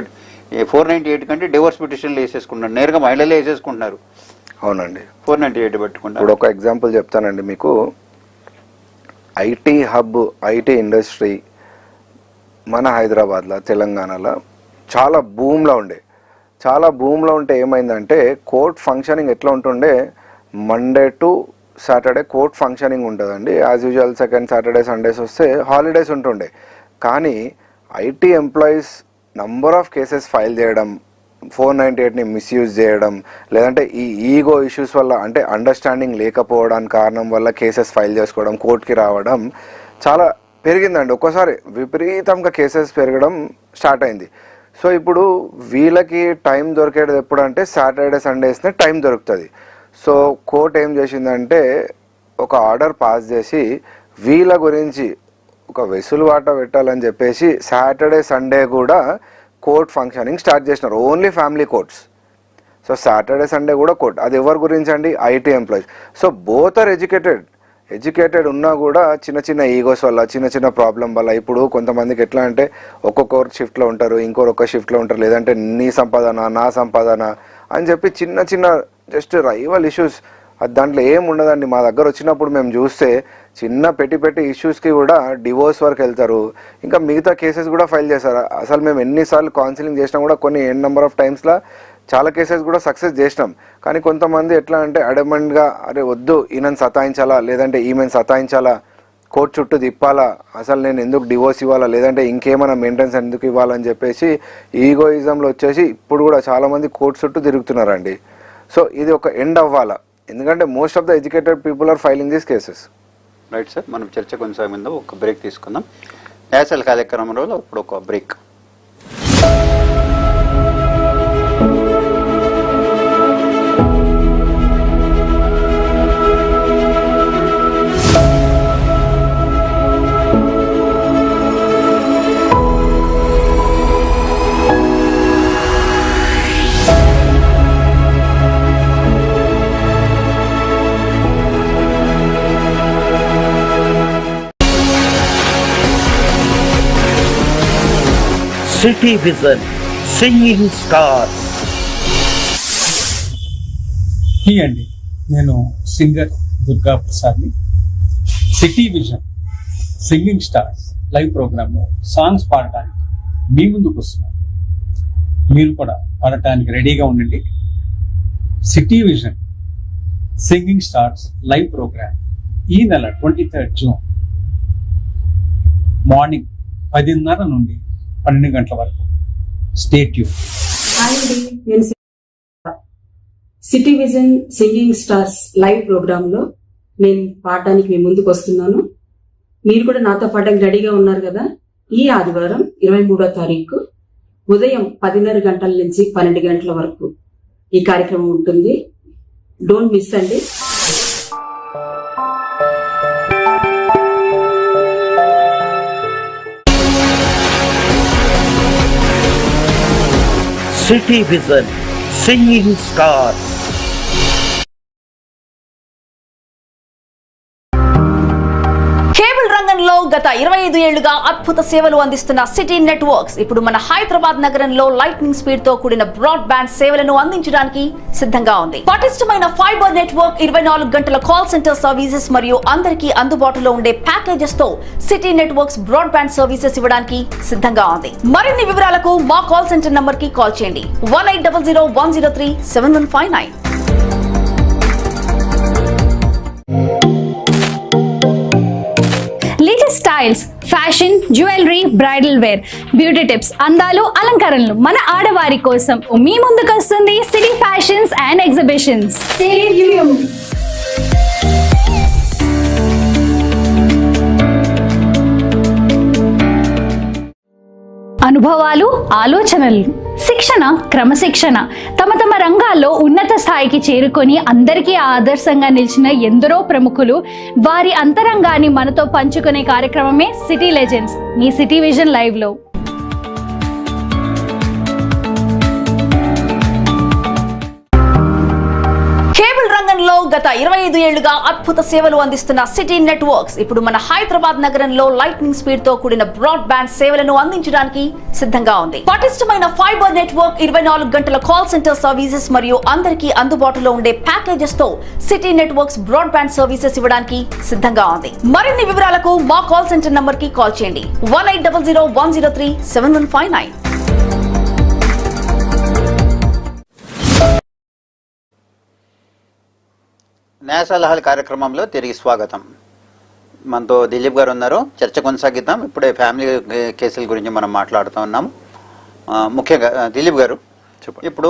498 కంటే డైవర్స్ పిటిషన్లు వేసేసుకుంటున్నారు, నేరుగా మహిళలే వేసేసుకుంటున్నారు. అవునండి. 498 పెట్టుకుంటారు. ఇప్పుడు ఒక ఎగ్జాంపుల్ చెప్తానండి మీకు. ఐటీ హబ్, ఐటీ ఇండస్ట్రీ మన హైదరాబాద్లో, తెలంగాణలో చాలా భూమిలో ఉంటే ఏమైందంటే కోర్ట్ ఫంక్షనింగ్ ఎట్లా ఉంటుండే, Monday to Saturday court functioning ఉంటుందండి. As usual second Saturday Sundays వస్తే హాలిడేస్ ఉంటుండే. కానీ IT employees number of cases file చేయడం, 498ని మిస్యూజ్ చేయడం, లేదంటే ఈ ఈగో ఇష్యూస్ వల్ల అంటే అండర్స్టాండింగ్ లేకపోవడానికి కారణం వల్ల కేసెస్ ఫైల్ చేసుకోవడం, కోర్టుకి రావడం చాలా పెరిగిందండి. ఒక్కోసారి విపరీతంగా కేసెస్ పెరగడం స్టార్ట్ అయింది. సో ఇప్పుడు వీళ్ళకి టైం దొరికేది ఎప్పుడంటే సాటర్డే సండేస్నే టైం దొరుకుతుంది. సో కోర్ట్ ఏం చేసిందంటే ఒక ఆర్డర్ పాస్ చేసి వీళ్ళ గురించి ఒక వెసులుబాట పెట్టాలని చెప్పేసి సాటర్డే సండే కూడా కోర్ట్ ఫంక్షనింగ్ స్టార్ట్ చేసినారు, only family courts. So Saturday Sunday కూడా కోర్ట్. అది ఎవరి గురించి అండి? IT employees. So both are educated ఉన్నా కూడా చిన్న ఈగోస్ వల్ల, చిన్న ప్రాబ్లం వల్ల ఇప్పుడు కొంతమందికి ఎట్లా అంటే ఒక్కొక్క షిఫ్ట్లో ఉంటారు, ఇంకొక షిఫ్ట్లో ఉంటారు, లేదంటే నీ సంపాదన నా సంపాదన అని చెప్పి చిన్న జస్ట్ రైవల్ ఇష్యూస్. అది దాంట్లో ఏం ఉండదండి. మా దగ్గర వచ్చినప్పుడు మేము చూస్తే చిన్న పెట్టి ఇష్యూస్కి కూడా డివోర్స్ వరకు వెళ్తారు, ఇంకా మిగతా కేసెస్ కూడా ఫైల్ చేస్తారు. అసలు మేము ఎన్నిసార్లు కౌన్సిలింగ్ చేసినా కూడా కొన్ని నెంబర్ ఆఫ్ టైమ్స్లో చాలా కేసెస్ కూడా సక్సెస్ చేసినాం. కానీ కొంతమంది ఎట్లా అంటే అడమెంట్గా అరే వద్దు ఈయనని సతాయించాలా, లేదంటే ఈమెను సతాయించాలా, కోర్టు చుట్టూ తిప్పాలా, అసలు నేను ఎందుకు డివోర్స్ ఇవ్వాలా, లేదంటే ఇంకేమైనా మెయింటెనెన్స్ ఎందుకు ఇవ్వాలని చెప్పేసి ఈగోయిజంలో వచ్చేసి ఇప్పుడు కూడా చాలామంది కోర్టు చుట్టూ తిరుగుతున్నారండి. సో ఇది ఒక ఎండ్ అవ్వాలా, ఎందుకంటే most of the educated people are filing these cases. Right sir, మనం చర్చ కొనసాగిందో ఒక బ్రేక్ తీసుకుందాం. న్యాయశాల కార్యక్రమంలో ఇప్పుడు ఒక break. City Vision, Singing Stars. అండి, నేను సింగర్ దుర్గా ప్రసాద్ని. City vision singing stars live programme songs పాడటానికి మీ ముందుకు వస్తున్నాను. మీరు కూడా పాడటానికి రెడీగా ఉండండి. City vision singing stars live programme ఈ నెల 23 జూన్ మార్నింగ్ 10:30 నుండి 12 గంటల వరకు. Stay tune. నేను city vision singing stars live programme లో నేను పాడడానికి మీ ముందుకు వస్తున్నాను. మీరు కూడా నాతో పాడడానికి రెడీగా ఉన్నారు కదా. ఈ ఆదివారం 23వ తారీఖు ఉదయం 10:30 గంటల నుంచి 12 గంటల వరకు ఈ కార్యక్రమం ఉంటుంది. డోంట్ మిస్ అండి. City vision singing star. Cable రంగంలో గత 25 ఏళ్లుగా అద్భుత సేవలు అందిస్తున్న సిటీ నెట్వర్క్స్ ఇప్పుడు మన హైదరాబాద్ నగరంలో లైట్నింగ్ స్పీడ్ తో కూడిన బ్రాడ్ బ్యాండ్ సేవలను అందించడానికి సిద్ధంగా ఉంది. పటిష్టమైన ఫైబర్ నెట్వర్క్, 24 గంటల కాల్ సెంటర్ సర్వీసెస్ మరియు అందరికీ అందుబాటులో ఉండే ప్యాకేజెస్ తో city networks broadband services ఇవ్వడానికి సిద్ధంగా ఉంది. మరిన్ని వివరాలకు మా కాల్ సెంటర్ నంబర్ కి కాల్ చేయండి 1800-103-7159. Latest styles, fashion, jewellery, bridal wear, beauty tips, అందాలు, అలంకరణలు మన ఆడవారి కోసం మీ ముందుకు వస్తుంది సిటీ ఫ్యాషన్స్ అండ్ ఎగ్జిబిషన్స్. అనుభవాలు, ఆలోచనలు, శిక్షణ, క్రమశిక్షణ, తమ తమ రంగాల్లో ఉన్నత స్థాయికి చేరుకొని అందరికీ ఆదర్శంగా నిలిచిన ఎందరో ప్రముఖులు వారి అంతరంగాన్ని మనతో పంచుకునే కార్యక్రమమే సిటీ లెజెండ్స్ మీ సిటీ విజన్ లైవ్ లో. కేబుల్ రంగంలో గత 25 ఏళ్లుగా అద్భుత సేవలు అందిస్తున్న సిటీ నెట్వర్క్స్ ఇప్పుడు మన హైదరాబాద్ నగరంలో లైట్నింగ్ స్పీడ్ తో కూడిన బ్రాడ్ బ్యాండ్ సేవలను అందించడానికి సిద్ధంగా ఉంది. పటిష్టమైన ఫైబర్ నెట్వర్క్, 24 గంటల కాల్ సెంటర్ సర్వీసెస్ మరియు అందరికీ అందుబాటులో ఉండే ప్యాకేజెస్ తో city networks broadband services ఇవ్వడానికి సిద్ధంగా ఉంది. మరిన్ని వివరాలకు మా కాల్ సెంటర్ నంబర్ కి కాల్ చేయండి 1800-103-7159. న్యాయ సలహాల కార్యక్రమంలో తిరిగి స్వాగతం. మనతో దిలీప్ గారు ఉన్నారు. చర్చ కొనసాగిద్దాం. ఇప్పుడే ఫ్యామిలీ కేసుల గురించి మనం మాట్లాడుతూ ఉన్నాము. ముఖ్యంగా దిలీప్ గారు, ఇప్పుడు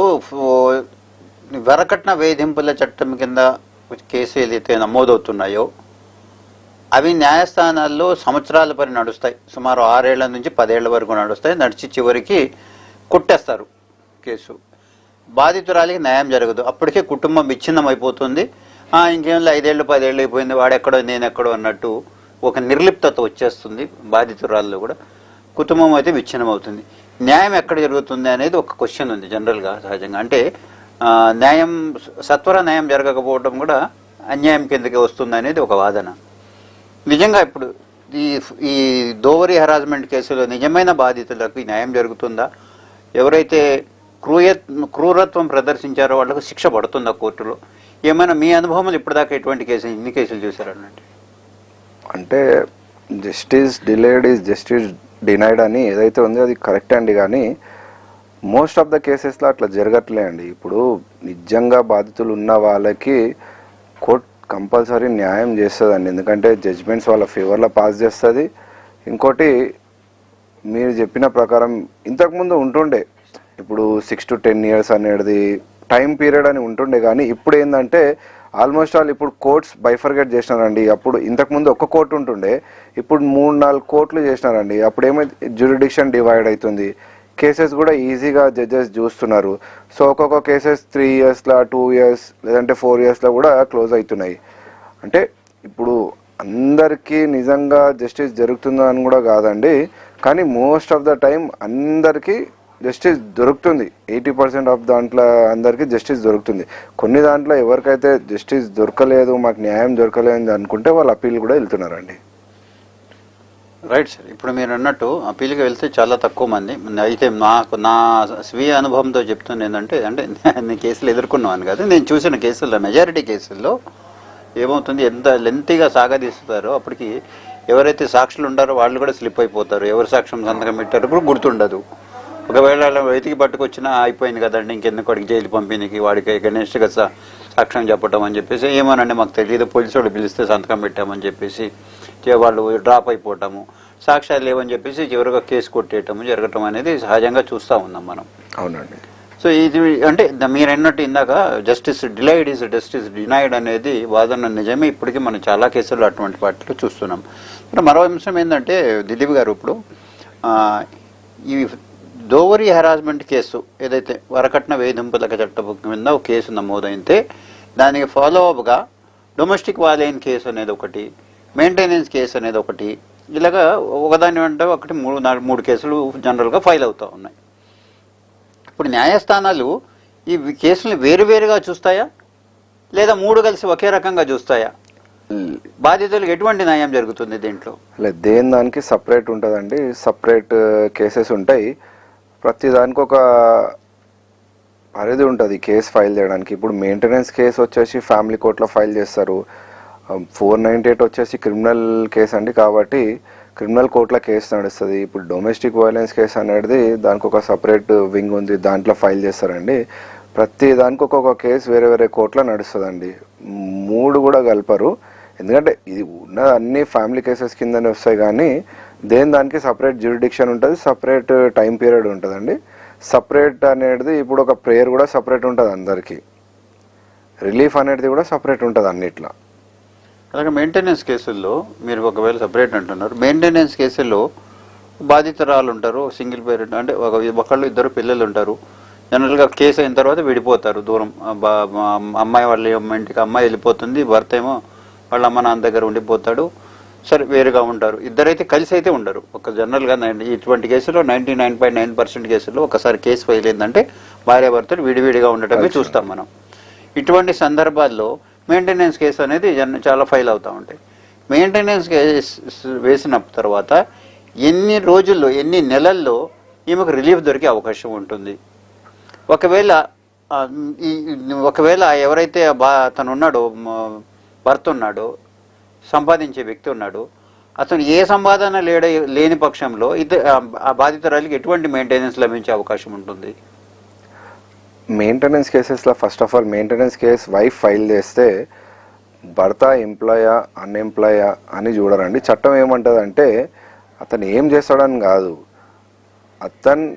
వరకట్న వేధింపుల చట్టం కింద కేసు ఏదైతే నమోదవుతున్నాయో అవి న్యాయస్థానాల్లో సంవత్సరాల పరి నడుస్తాయి. సుమారు 6 ఏళ్ల నుంచి 10 ఏళ్ల వరకు నడుస్తాయి. నడిచి చివరికి కొట్టేస్తారు కేసు. బాధితురాలికి న్యాయం జరగదు. అప్పటికే కుటుంబం విచ్ఛిన్నం అయిపోతుంది. ఇంకేం 5 ఏళ్ళు 10 ఏళ్ళు అయిపోయింది, వాడెక్కడో నేనెక్కడో అన్నట్టు ఒక నిర్లిప్తత వచ్చేస్తుంది బాధితురాల్లో కూడా. కుటుంబం అయితే విచ్ఛిన్నం అవుతుంది. న్యాయం ఎక్కడ జరుగుతుంది అనేది ఒక క్వశ్చన్ ఉంది జనరల్గా, సహజంగా. అంటే న్యాయం, సత్వర న్యాయం జరగకపోవడం కూడా అన్యాయం కిందకి వస్తుంది అనేది ఒక వాదన. నిజంగా ఇప్పుడు ఈ దోవరి హరాస్మెంట్ కేసులో నిజమైన బాధితులకు న్యాయం జరుగుతుందా? ఎవరైతే క్రూరత్వం ప్రదర్శించారో వాళ్ళకు శిక్ష పడుతుందా కోర్టులో? ఏమైనా మీ అనుభవం ఇప్పటిదాకా ఎటువంటి కేసులు, ఇన్ని కేసులు చూసారన్నట్టు? అంటే justice delayed is justice denied అని ఏదైతే ఉందో అది కరెక్ట్ అండి. కానీ మోస్ట్ ఆఫ్ ద కేసెస్లో అట్లా జరగట్లే అండి. ఇప్పుడు నిజంగా బాధితులు ఉన్న వాళ్ళకి కోర్ట్ కంపల్సరీ న్యాయం చేస్తుందండి. ఎందుకంటే జడ్జ్మెంట్స్ వాళ్ళ ఫేవర్లో పాస్ చేస్తుంది. ఇంకోటి మీరు చెప్పిన ప్రకారం ఇంతకుముందు ఉంటుండే, ఇప్పుడు 6 to 10 years అనేది టైం పీరియడ్ అని ఉంటుండే. కానీ ఇప్పుడు ఏంటంటే ఆల్మోస్ట్ ఆల్ ఇప్పుడు కోర్ట్స్ బైఫర్గేట్ చేసినారండి. అప్పుడు ఇంతకుముందు ఒక్క కోర్టు ఉంటుండే, ఇప్పుడు 3-4 కోర్టులు చేసినారండి. అప్పుడు ఏమైతే జ్యూరిడిక్షన్ డివైడ్ అవుతుంది, కేసెస్ కూడా ఈజీగా జడ్జెస్ చూస్తున్నారు. సో ఒక్కొక్క కేసెస్ 3 yearsలో 2 years లేదంటే 4 yearsలో కూడా క్లోజ్ అవుతున్నాయి. అంటే ఇప్పుడు అందరికీ నిజంగా జస్టిస్ జరుగుతుందని కూడా కాదండి, కానీ మోస్ట్ ఆఫ్ ద టైం అందరికీ జస్టిస్ దొరుకుతుంది. 80% ఆఫ్ దాంట్లో అందరికీ జస్టిస్ దొరుకుతుంది. కొన్ని దాంట్లో ఎవరికైతే జస్టిస్ దొరకలేదు, మాకు న్యాయం దొరకలేదు అనుకుంటే వాళ్ళు అప్పీల్ కూడా వెళ్తున్నారండి. Right sir. ఇప్పుడు మీరు అన్నట్టు అప్పీల్కి వెళ్తే చాలా తక్కువ మంది. అయితే నా స్వీయ అనుభవంతో చెప్తుంది ఏంటంటే, అంటే నేను కేసులు ఎదుర్కొన్నాను కాదు, నేను చూసిన కేసుల్లో మెజారిటీ కేసుల్లో ఏమవుతుంది, ఎంత లెంతీగా సాగదీస్తారో అప్పటికి ఎవరైతే సాక్షులు ఉండారో వాళ్ళు కూడా స్లిప్ అయిపోతారు. ఎవరు సాక్ష్యం సంతకం పెట్టారో కూడా గుర్తుండదు. ఒకవేళ అలా వెతికి పట్టుకొచ్చినా అయిపోయింది కదండి, ఇంకెందుకు వాడికి జైలు పంపిణీకి, వాడికి గణేష్గా సాక్ష్యం చెప్పటం అని చెప్పేసి, ఏమోనండి మాకు తెలియదు, పోలీసు వాళ్ళు పిలిస్తే సంతకం పెట్టామని చెప్పేసి వాళ్ళు డ్రాప్ అయిపోవటము, సాక్ష్యాలు లేవని చెప్పేసి చివరిగా కేసు కొట్టేయటము జరగటం అనేది సహజంగా చూస్తూ ఉన్నాం మనం. అవునండి. సో ఇది అంటే మీరు అన్నట్టు ఇందాక justice delayed is justice denied అనేది వాదన నిజమే. ఇప్పటికీ మనం చాలా కేసులు అటువంటి వాటిలో చూస్తున్నాం. మరో అంశం ఏంటంటే దిలీప్ గారు, ఇప్పుడు ఈ దోవరీ హెరాస్మెంట్ కేసు ఏదైతే వరకట్న వేధింపుల చట్టం కింద ఒక కేసు నమోదైతే దానికి ఫాలో అప్గా డొమెస్టిక్ వాలైన్ కేసు అనేది ఒకటి, మెయింటెనెన్స్ కేసు అనేది ఒకటి, ఇలాగా ఒకదాని వెంట ఒకటి మూడు కేసులు జనరల్గా ఫైల్ అవుతూ ఉన్నాయి. ఇప్పుడు న్యాయస్థానాలు ఈ కేసులను వేరువేరుగా చూస్తాయా లేదా మూడు కలిసి ఒకే రకంగా చూస్తాయా? బాధితులకు ఎటువంటి న్యాయం జరుగుతుంది దీంట్లో? దేని దానికి సపరేట్ ఉంటుందండి, సపరేట్ కేసెస్ ఉంటాయి. ప్రతి దానికి ఒక పరిధి ఉంటుంది కేసు ఫైల్ చేయడానికి. ఇప్పుడు మెయింటెనెన్స్ కేసు వచ్చేసి ఫ్యామిలీ కోర్టులో ఫైల్ చేస్తారు. 498 వచ్చేసి క్రిమినల్ కేసు అండి, కాబట్టి క్రిమినల్ కోర్టులో కేసు నడుస్తుంది. ఇప్పుడు డొమెస్టిక్ వైలెన్స్ కేసు అనేది దానికి ఒక సపరేట్ వింగ్ ఉంది, దాంట్లో ఫైల్ చేస్తారండి. ప్రతి దానికి ఒక్కొక్క కేసు వేరే వేరే కోర్టులో నడుస్తుందండి. మూడు కూడా కలపరు, ఎందుకంటే ఇది ఉన్న అన్ని ఫ్యామిలీ కేసెస్ కిందనే వస్తాయి. కానీ దేని దానికి సపరేట్ జ్యూరిడిక్షన్ ఉంటుంది, సపరేట్ టైం పీరియడ్ ఉంటుందండి. సపరేట్ అనేది ఇప్పుడు ఒక ప్రేయర్ కూడా సపరేట్ ఉంటుంది అందరికీ, రిలీఫ్ అనేది కూడా సపరేట్ ఉంటుంది అన్నిట్లో. అలాగే మెయింటెనెన్స్ కేసుల్లో మీరు ఒకవేళ సపరేట్ అంటున్నారు, మెయింటెనెన్స్ కేసుల్లో బాధితురాలు ఉంటారు, సింగిల్ పేరెంట్ అంటే ఒకళ్ళు ఇద్దరు పిల్లలు ఉంటారు. జనరల్గా కేసు అయిన తర్వాత విడిపోతారు దూరం. అమ్మాయి వాళ్ళ ఇంటికి అమ్మాయి వెళ్ళిపోతుంది, భర్త ఏమో వాళ్ళ అమ్మ నాన్న దగ్గర ఉండిపోతాడు. సరే వేరుగా ఉంటారు, ఇద్దరైతే కలిసి అయితే ఉండరు. ఒక జనరల్గా ఇటువంటి కేసులో 99.9% కేసుల్లో ఒకసారి కేసు ఫైల్ అయిందంటే భార్యాభర్తలు విడివిడిగా ఉండటమే చూస్తాం మనం. ఇటువంటి సందర్భాల్లో మెయింటెనెన్స్ కేసు అనేది చాలా ఫైల్ అవుతూ ఉంటాయి. మెయింటెనెన్స్ కేసు వేసిన తర్వాత ఎన్ని రోజుల్లో ఎన్ని నెలల్లో ఈమెకు రిలీఫ్ దొరికే అవకాశం ఉంటుంది? ఒకవేళ ఎవరైతే అతను ఉన్నాడో, భర్త ఉన్నాడో, సంపాదించే వ్యక్తి ఉన్నాడు, అతను ఏ సంపాదన లేని పక్షంలో ఆ బాధితురాలికి ఎటువంటి మెయింటెనెన్స్ లభించే అవకాశం ఉంటుంది? మెయింటెనెన్స్ కేసెస్లో first of all maintenance case wife file చేస్తే భర్త ఎంప్లాయా అన్ఎంప్లాయా అని చూడరండి. చట్టం ఏమంటుందంటే అతను ఏం చేస్తాడని కాదు, అతను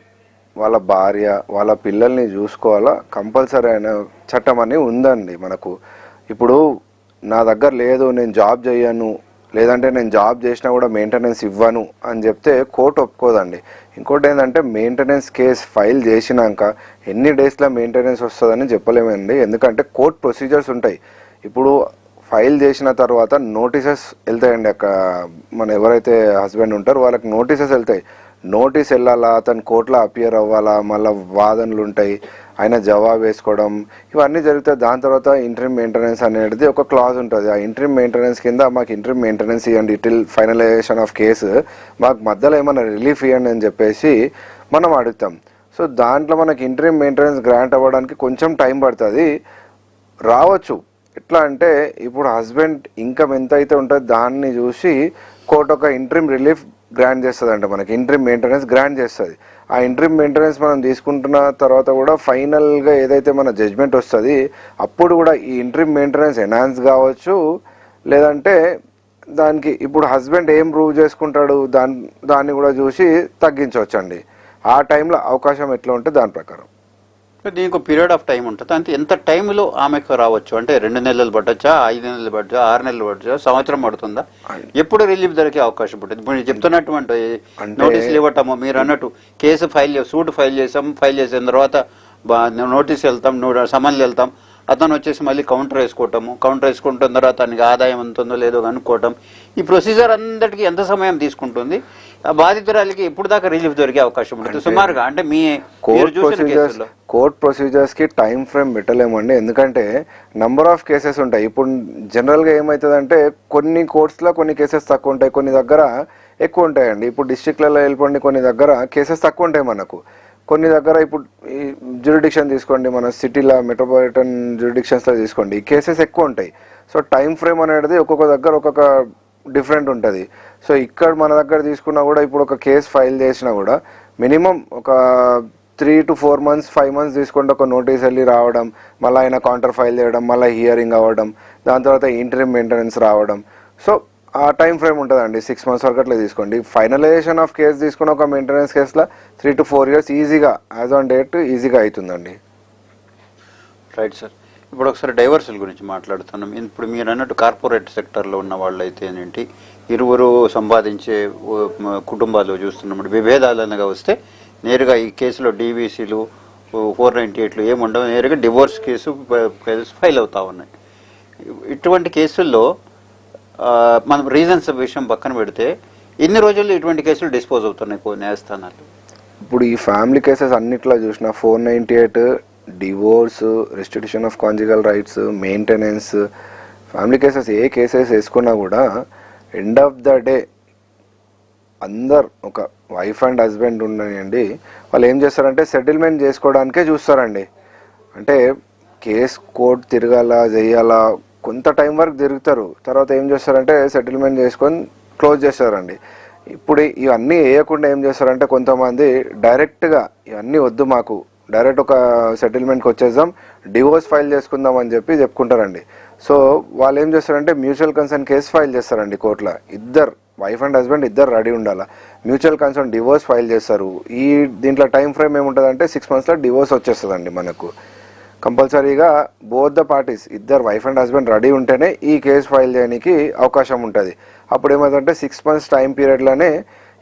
వాళ్ళ భార్య వాళ్ళ పిల్లల్ని చూసుకోవాలా, కంపల్సరీ అయిన చట్టం అని ఉందండి మనకు. ఇప్పుడు నా దగ్గర లేదు, నేను జాబ్ చేయను, లేదంటే నేను జాబ్ చేసినా కూడా మెయింటెనెన్స్ ఇవ్వను అని చెప్తే కోర్టు ఒప్పుకోదండి. ఇంకోటి ఏంటంటే మెయింటెనెన్స్ కేసు ఫైల్ చేసినాక ఎన్ని డేస్లో మెయింటెనెన్స్ వస్తుందని చెప్పలేమండి, ఎందుకంటే కోర్ట్ ప్రొసీజర్స్ ఉంటాయి. ఇప్పుడు ఫైల్ చేసిన తర్వాత నోటీసెస్ వెళ్తాయండి. అక్కడ మన ఎవరైతే హస్బెండ్ ఉంటారో వాళ్ళకి నోటీసెస్ వెళ్తాయి. నోటీస్ వెళ్ళాలా, అతను కోర్టులో అపియర్ అవ్వాలా, మళ్ళీ వాదనలు ఉంటాయి, ఆయన జవాబు వేసుకోవడం, ఇవన్నీ జరుగుతాయి. దాని తర్వాత ఇంటరిమ్ మెయింటెనెన్స్ అనేది ఒక క్లాజ్ ఉంటుంది. ఆ ఇంటరిమ్ మెయింటెనెన్స్ కింద మాకు ఇంటరిమ్ మెయింటెనెన్స్ ఇవ్వండి టిల్ ఫైనలైజేషన్ ఆఫ్ కేసు, మాకు మధ్యలో ఏమైనా రిలీఫ్ ఇవ్వండి అని చెప్పేసి మనం అడుగుతాం. సో దాంట్లో మనకి ఇంటరిమ్ మెయింటెనెన్స్ గ్రాంట్ అవ్వడానికి కొంచెం టైం పడుతుంది. రావచ్చు ఎట్లా అంటే ఇప్పుడు హస్బెండ్ ఇన్కమ్ ఎంత అయితే ఉంటుందో దాన్ని చూసి కోర్టు ఒక ఇంటరిమ్ రిలీఫ్ గ్రాంట్ చేస్తుంది అంట, మనకి ఇంటరిమ్ మెయింటెనెన్స్ గ్రాంట్ చేస్తుంది. ఆ ఇంటరిమ్ మెయింటెనెన్స్ మనం తీసుకుంటున్న తర్వాత కూడా ఫైనల్గా ఏదైతే మన జడ్జ్మెంట్ వస్తుంది అప్పుడు కూడా ఈ ఇంటరిమ్ మెయింటెనెన్స్ ఎన్హాన్స్ కావచ్చు, లేదంటే దానికి ఇప్పుడు హస్బెండ్ ఏం ప్రూవ్ చేసుకుంటాడు దాన్ని కూడా చూసి తగ్గించవచ్చు అండి. ఆ టైంలో అవకాశం ఎట్లా ఉంటే దాని ప్రకారం దీనికి ఒక పీరియడ్ ఆఫ్ టైం ఉంటుంది. అంటే ఎంత టైంలో ఆమెకు రావచ్చు అంటే 2 నెలలు పట్టచ్చా, 5 నెలలు పట్టచ్చా, 6 నెలలు పట్టచ్చా, సంవత్సరం పడుతుందా? ఎప్పుడు రిలీఫ్ దొరికే అవకాశం ఉంటుంది? ఇప్పుడు మీరు చెప్తున్నటువంటి నోటీసులు ఇవ్వటము, మీరు అన్నట్టు కేసు సూట్ ఫైల్ చేసిన తర్వాత నోటీస్ వెళ్తాం, సమన్లు వెళ్తాం, అతను వచ్చేసి మళ్ళీ కౌంటర్ వేసుకుంటున్న తర్వాత అతనికి ఆదాయం ఎంత ఉందో లేదో కనుక్కోవటం, ఈ ప్రొసీజర్ అందరికీ ఎంత సమయం తీసుకుంటుంది? ఆ బాధితురాలికి ఎప్పుడు దాకా రిలీఫ్ దొరికే అవకాశం ఉంటుంది సుమారుగా? అంటే మీ కోర్ట్ ప్రొసీజర్స్ కి టైం ఫ్రేమ్ పెట్టలేమండి, ఎందుకంటే నంబర్ ఆఫ్ కేసెస్ ఉంటాయి. ఇప్పుడు జనరల్ గా ఏమవుతుందంటే కొన్ని కోర్ట్స్ లో కొన్ని కేసెస్ తక్కువ ఉంటాయి, కొన్ని దగ్గర ఎక్కువ ఉంటాయండి. ఇప్పుడు డిస్ట్రిక్ట్లలో వెళ్ళిపోండి, కొన్ని దగ్గర కేసెస్ తక్కువ ఉంటాయి మనకు. కొన్ని దగ్గర ఇప్పుడు ఈ జ్యూరిడిక్షన్ తీసుకోండి, మన సిటీలో మెట్రోపాలిటన్ జ్యూరిడిక్షన్స్లో తీసుకోండి, కేసెస్ ఎక్కువ ఉంటాయి. సో టైం ఫ్రేమ్ అనేది ఒక్కొక్క దగ్గర ఒక్కొక్క డిఫరెంట్ ఉంటుంది. సో ఇక్కడ మన దగ్గర తీసుకున్నా కూడా ఇప్పుడు ఒక కేసు ఫైల్ చేసినా కూడా మినిమం ఒక 3 to 4 months 5 months తీసుకుంటే ఒక నోటీస్ వెళ్ళి రావడం, మళ్ళీ ఆయన కౌంటర్ ఫైల్ చేయడం, మళ్ళీ హియరింగ్ అవ్వడం, దాని తర్వాత ఇంటరిమ్ మెయింటెనెన్స్ రావడం. సో ఆ టైం ఫ్రేమ్ ఉంటుందండి. 6 months వరకు అట్లా తీసుకోండి. ఫైనలైజేషన్ ఆఫ్ కేసు తీసుకున్న ఒక మెయింటెనెన్స్ కేసులో 3 to 4 years ఈజీగా యాజ్ ఆన్ డేట్ ఈజీగా అవుతుందండి. Right sir. ఇప్పుడు ఒకసారి డైవర్సల్ గురించి మాట్లాడుతున్నాం. ఇప్పుడు మీరు అన్నట్టు కార్పొరేట్ సెక్టర్లో ఉన్న వాళ్ళు అయితే ఏంటి, ఇరువురు సంపాదించే కుటుంబాలు చూస్తున్నప్పుడు విభేదాలనగా వస్తే నేరుగా ఈ కేసులో DVCలు 498లు ఏముండవు, నేరుగా డివోర్స్ కేసు ఫైల్ అవుతా ఉన్నాయి. ఇటువంటి కేసుల్లో మనం రీజన్స్ విషయం పక్కన పెడితే ఎన్ని రోజుల్లో ఇటువంటి కేసులు డిస్పోజ్ అవుతున్నాయి న్యాయస్థానాలు? ఇప్పుడు ఈ ఫ్యామిలీ కేసెస్ అన్నిట్లో చూసిన 498 divorce, restitution of conjugal rights, maintenance, family cases A cases వేసుకున్నా కూడా ఎండ్ ఆఫ్ ద డే అందరు ఒక వైఫ్ అండ్ హస్బెండ్ ఉన్నాయండి, వాళ్ళు ఏం చేస్తారంటే సెటిల్మెంట్ చేసుకోవడానికే చూస్తారండి. అంటే కేస్ కోర్టు తిరగాల చేయాలా, కొంత టైం వరకు తిరుగుతారు, తర్వాత ఏం చేస్తారంటే సెటిల్మెంట్ చేసుకొని క్లోజ్ చేస్తారండి. ఇప్పుడు ఇవన్నీ వేయకుండా ఏం చేస్తారంటే కొంతమంది డైరెక్ట్గా ఇవన్నీ వద్దు, మాకు డైరెక్ట్ ఒక సెటిల్మెంట్కి వచ్చేద్దాం, డివోర్స్ ఫైల్ చేసుకుందాం అని చెప్పుకుంటారండి. సో వాళ్ళు ఏం చేస్తారంటే మ్యూచువల్ కన్సర్న్ కేసు ఫైల్ చేస్తారండి కోర్టులో. ఇద్దరు వైఫ్ అండ్ హస్బెండ్ ఇద్దరు రెడీ ఉండాలి, మ్యూచువల్ కన్సర్న్ డివోర్స్ ఫైల్ చేస్తారు. ఈ దీంట్లో టైం ఫ్రేమ్ ఏముంటుందంటే 6 monthsలో డివోర్స్ వచ్చేస్తుందండి మనకు. కంపల్సరీగా బోత్ ద పార్టీస్ ఇద్దరు వైఫ్ అండ్ హస్బెండ్ రెడీ ఉంటేనే ఈ కేసు ఫైల్ చేయడానికి అవకాశం ఉంటుంది. అప్పుడు ఏమవుతుందంటే 6 months టైం పీరియడ్లోనే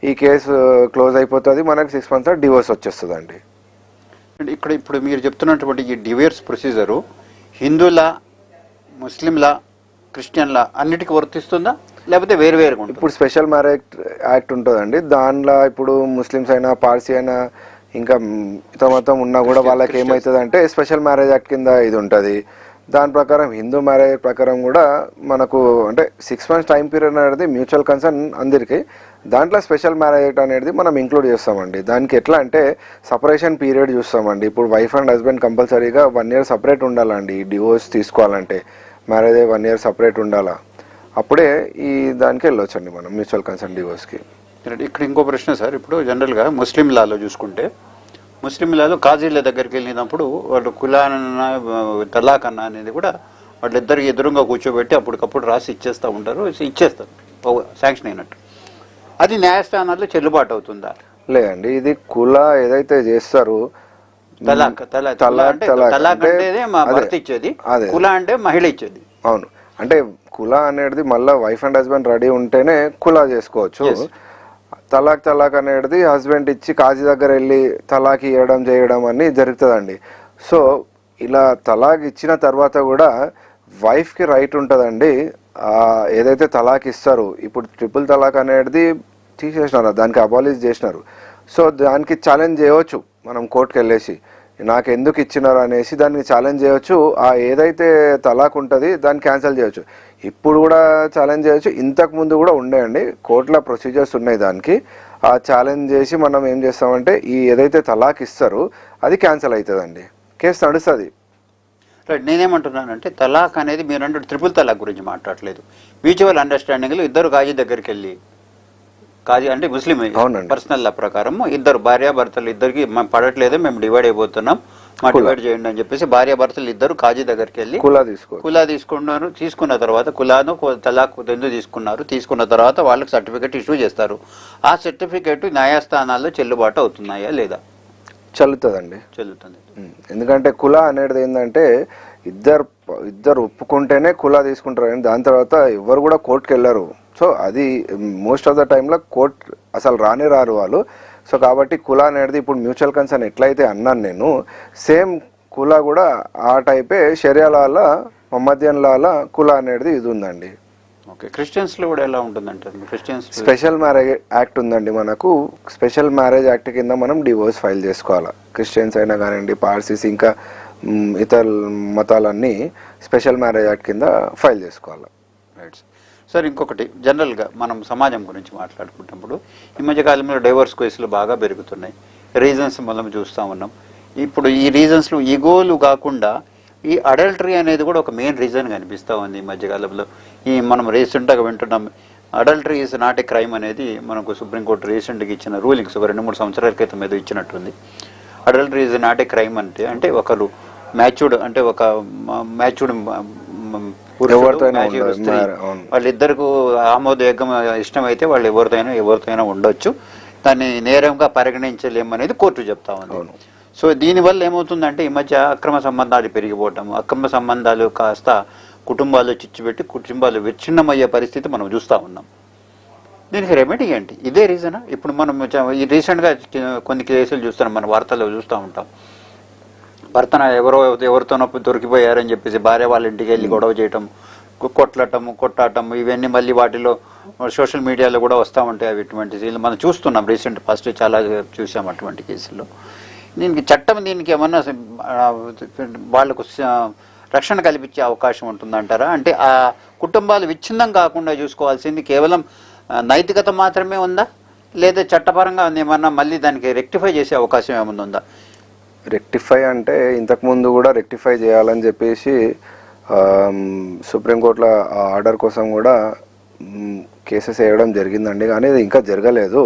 ఈ కేసు క్లోజ్ అయిపోతుంది, మనకు 6 monthsలో డివోర్స్ వచ్చేస్తుందండి. ఇప్పుడు మీరు చెప్తున్నటువంటి ఈ డివోర్స్ ప్రొసీజరు హిందువుల, ముస్లింల, క్రిస్టియన్ల అన్నిటికీ వర్తిస్తుందా, లేకపోతే వేరువేరుగా? ఇప్పుడు స్పెషల్ మ్యారేజ్ యాక్ట్ ఉంటుందండి, దానిలో ఇప్పుడు ముస్లిమ్స్ అయినా, పార్సీ అయినా, ఇంకా ఇతర మతం ఉన్నా కూడా వాళ్ళకి ఏమవుతుంది అంటే స్పెషల్ మ్యారేజ్ యాక్ట్ కింద ఇది ఉంటుంది. దాని ప్రకారం హిందూ మ్యారేజ్ ప్రకారం కూడా మనకు అంటే 6 months టైం పీరియడ్ అనేది మ్యూచువల్ కన్సర్న్ అందరికీ, దాంట్లో స్పెషల్ మ్యారేజ్ అనేది మనం ఇంక్లూడ్ చేస్తామండి. దానికి ఎట్లా అంటే సపరేషన్ పీరియడ్ చూస్తామండి. ఇప్పుడు వైఫ్ అండ్ హస్బెండ్ కంపల్సరీగా 1 year సపరేట్ ఉండాలండి. డివోర్స్ తీసుకోవాలంటే మ్యారేజ్ 1 year సపరేట్ ఉండాలా, అప్పుడే ఈ దానికి వెళ్ళొచ్చండి మనం మ్యూచువల్ కన్సర్న్ డివోర్స్కి. ఇక్కడ ఇంకో ప్రశ్న సార్, ఇప్పుడు జనరల్గా ముస్లిం లాలో చూసుకుంటే, ముస్లిం లాలో కాజీల దగ్గరికి వెళ్ళినప్పుడు వాళ్ళు కులాన తలాక్ అన్న అనేది కూడా వాళ్ళిద్దరికి ఎదురుగా కూర్చోబెట్టి అప్పటికప్పుడు రాసి ఇచ్చేస్తూ ఉంటారు, ఇచ్చేస్తారు శాంక్షన్ అయినట్టు. అది న్యాయస్థానాల్లో చెల్లుబాటు అవుతుందా? లేదండి, ఇది కుల ఏదైతే చేస్తారో తలాక్ అంటే భర్త ఇచ్చేది, కుల అంటే మహిళ ఇచ్చేది. అవును, అంటే కుల అనేది మళ్ళీ వైఫ్ అండ్ హస్బెండ్ రెడీ ఉంటేనే కులా చేసుకోవచ్చు. తలాక్ అనేది హస్బెండ్ ఇచ్చి కాజీ దగ్గర వెళ్ళి తలాక్ ఇవ్వడం చేయడం అని జరుగుతుందండి. సో ఇలా తలాక్ ఇచ్చిన తర్వాత కూడా వైఫ్కి రైట్ ఉంటుందండి, ఏదైతే తలాక్ ఇస్తారు, ఇప్పుడు ట్రిపుల్ తలాక్ అనేది తీసేసినారు, దానికి అబాలిష్ చేసినారు. సో దానికి ఛాలెంజ్ చేయవచ్చు మనం కోర్టుకు వెళ్ళేసి, నాకు ఎందుకు ఇచ్చినారు అనేసి దాన్ని ఛాలెంజ్ చేయవచ్చు. ఆ ఏదైతే తలాక్ ఉంటుంది దాన్ని క్యాన్సిల్ చేయవచ్చు. ఇప్పుడు కూడా ఛాలెంజ్ చేయవచ్చు, ఇంతకు ముందు కూడా ఉండేయండి, కోర్టులో ప్రొసీజర్స్ ఉన్నాయి దానికి. ఆ ఛాలెంజ్ చేసి మనం ఏం చేస్తామంటే ఈ ఏదైతే తలాక్ ఇస్తారో అది క్యాన్సిల్ అవుతుందండి, కేసు నడుస్తుంది. రైట్. నేనేమంటున్నానంటే తలాక్ అనేది మీరు అంటే ట్రిపుల్ తలాక్ గురించి మాట్లాడలేదు, మ్యూచువల్ అండర్స్టాండింగ్లో ఇద్దరు కాజీ దగ్గరికి వెళ్ళి, కాజీ అంటే ముస్లిం పర్సనల్ లా ప్రకారం ఇద్దరు భార్యాభర్తలు ఇద్దరికి మేము పడట్లేదు, మేము డివైడ్ అయిపోతున్నాం, మా డివైడ్ చేయండి అని చెప్పేసి భార్యాభర్తలు ఇద్దరు కాజీ దగ్గరికి వెళ్ళి కులా తీసుకున్నారు. తీసుకున్న తర్వాత కులాను తలాక్ ఎందుకు తీసుకున్న తర్వాత వాళ్ళకి సర్టిఫికేట్ ఇష్యూ చేస్తారు. ఆ సర్టిఫికేట్ న్యాయస్థానాల్లో చెల్లుబాటు అవుతున్నాయా లేదా? చెల్లుతుంది. ఎందుకంటే కుల అనేది ఏంటంటే ఇద్దరు ఒప్పుకుంటేనే కులా తీసుకుంటారు, దాని తర్వాత ఎవరు కూడా కోర్టుకు వెళ్ళరు. సో అది మోస్ట్ ఆఫ్ ద టైంలో కోర్ట్ అసలు రారు వాళ్ళు. సో కాబట్టి కులా అనేది ఇప్పుడు మ్యూచువల్ కన్సర్న్ ఎట్లయితే అన్నాను నేను, సేమ్ కులా కూడా ఆ టైపే షరియా లాలో, మహమ్మదియన్ లాలో కులా అనేది ఇది ఉందండి. ఓకే. క్రిస్టియన్స్లో కూడా ఎలా ఉంటుందంటే క్రిస్టియన్స్ స్పెషల్ మ్యారేజ్ యాక్ట్ ఉందండి మనకు. స్పెషల్ మ్యారేజ్ యాక్ట్ కింద మనం డివోర్స్ ఫైల్ చేసుకోవాలి. క్రిస్టియన్స్ అయినా కానివ్వండి, పార్సీస్, ఇంకా ఇతర మతాలన్నీ స్పెషల్ మ్యారేజ్ యాక్ట్ కింద ఫైల్ చేసుకోవాలి. రైట్. సార్ ఇంకొకటి జనరల్గా మనం సమాజం గురించి మాట్లాడుకుంటున్నప్పుడు ఈ మధ్య కాలంలో డైవర్స్ కేసులు బాగా పెరుగుతున్నాయి. రీజన్స్ మనం చూస్తూ ఉన్నాం. ఇప్పుడు ఈ రీజన్స్లో ఈగోలు కాకుండా ఈ అడల్టరీ అనేది కూడా ఒక మెయిన్ రీజన్ కనిపిస్తూ ఉంది ఈ మధ్యకాలంలో. ఈ మనం రీసెంట్గా వింటున్నాం adultery is not a crime అనేది మనకు సుప్రీంకోర్టు రీసెంట్గా ఇచ్చిన రూలింగ్స్ ఒక 2-3 సంవత్సరాల క్రితం ఏదో ఇచ్చినట్టుంది. Adultery is not a crime అంటే ఒకరు మ్యాచ్యూర్డ్ అంటే ఒక మ్యాచ్యూర్డ్ వాళ్ళిద్దరికి ఆమోదయోగ్యం ఇష్టమైతే వాళ్ళు ఎవరితోనైనా ఉండొచ్చు, దాన్ని నేరంగా పరిగణించలేమనేది కోర్టు చెప్తా ఉంది. సో దీనివల్ల ఏమవుతుందంటే ఈ మధ్య అక్రమ సంబంధాలు పెరిగిపోవటం, అక్రమ సంబంధాలు కాస్త కుటుంబాలు చిచ్చుపెట్టి కుటుంబాలు విచ్ఛిన్నమయ్యే పరిస్థితి మనం చూస్తూ ఉన్నాం. దీనికి రెమెడీ ఏంటి? ఇదే రీజనా? ఇప్పుడు మనం ఈ రీసెంట్గా కొన్ని కేసులు చూస్తున్నాం, మన వార్తల్లో చూస్తూ ఉంటాం. భర్తన ఎవరితోనో దొరికిపోయారని చెప్పేసి భార్య వాళ్ళ ఇంటికి వెళ్ళి గొడవ చేయటం, కొట్టాటం ఇవన్నీ మళ్ళీ వాటిలో సోషల్ మీడియాలో కూడా వస్తూ ఉంటాయి. అవి ఇటువంటి మనం చూస్తున్నాం. రీసెంట్ ఫస్ట్ చాలా చూసాం అటువంటి కేసుల్లో. దీనికి చట్టం దీనికి ఏమన్నా వాళ్లకు రక్షణ కల్పించే అవకాశం ఉంటుందంటారా? అంటే ఆ కుటుంబాలు విచ్ఛిన్నం కాకుండా చూసుకోవాల్సింది కేవలం నైతికత మాత్రమే ఉందా, లేదా చట్టపరంగా ఏమన్నా మళ్ళీ దానికి రెక్టిఫై చేసే అవకాశం ఏమన్నా ఉందా? రెక్టిఫై అంటే ఇంతకుముందు కూడా రెక్టిఫై చేయాలని చెప్పేసి సుప్రీంకోర్టులో ఆర్డర్ కోసం కూడా కేసెస్ వేయడం జరిగిందండి, కానీ ఇది ఇంకా జరగలేదు.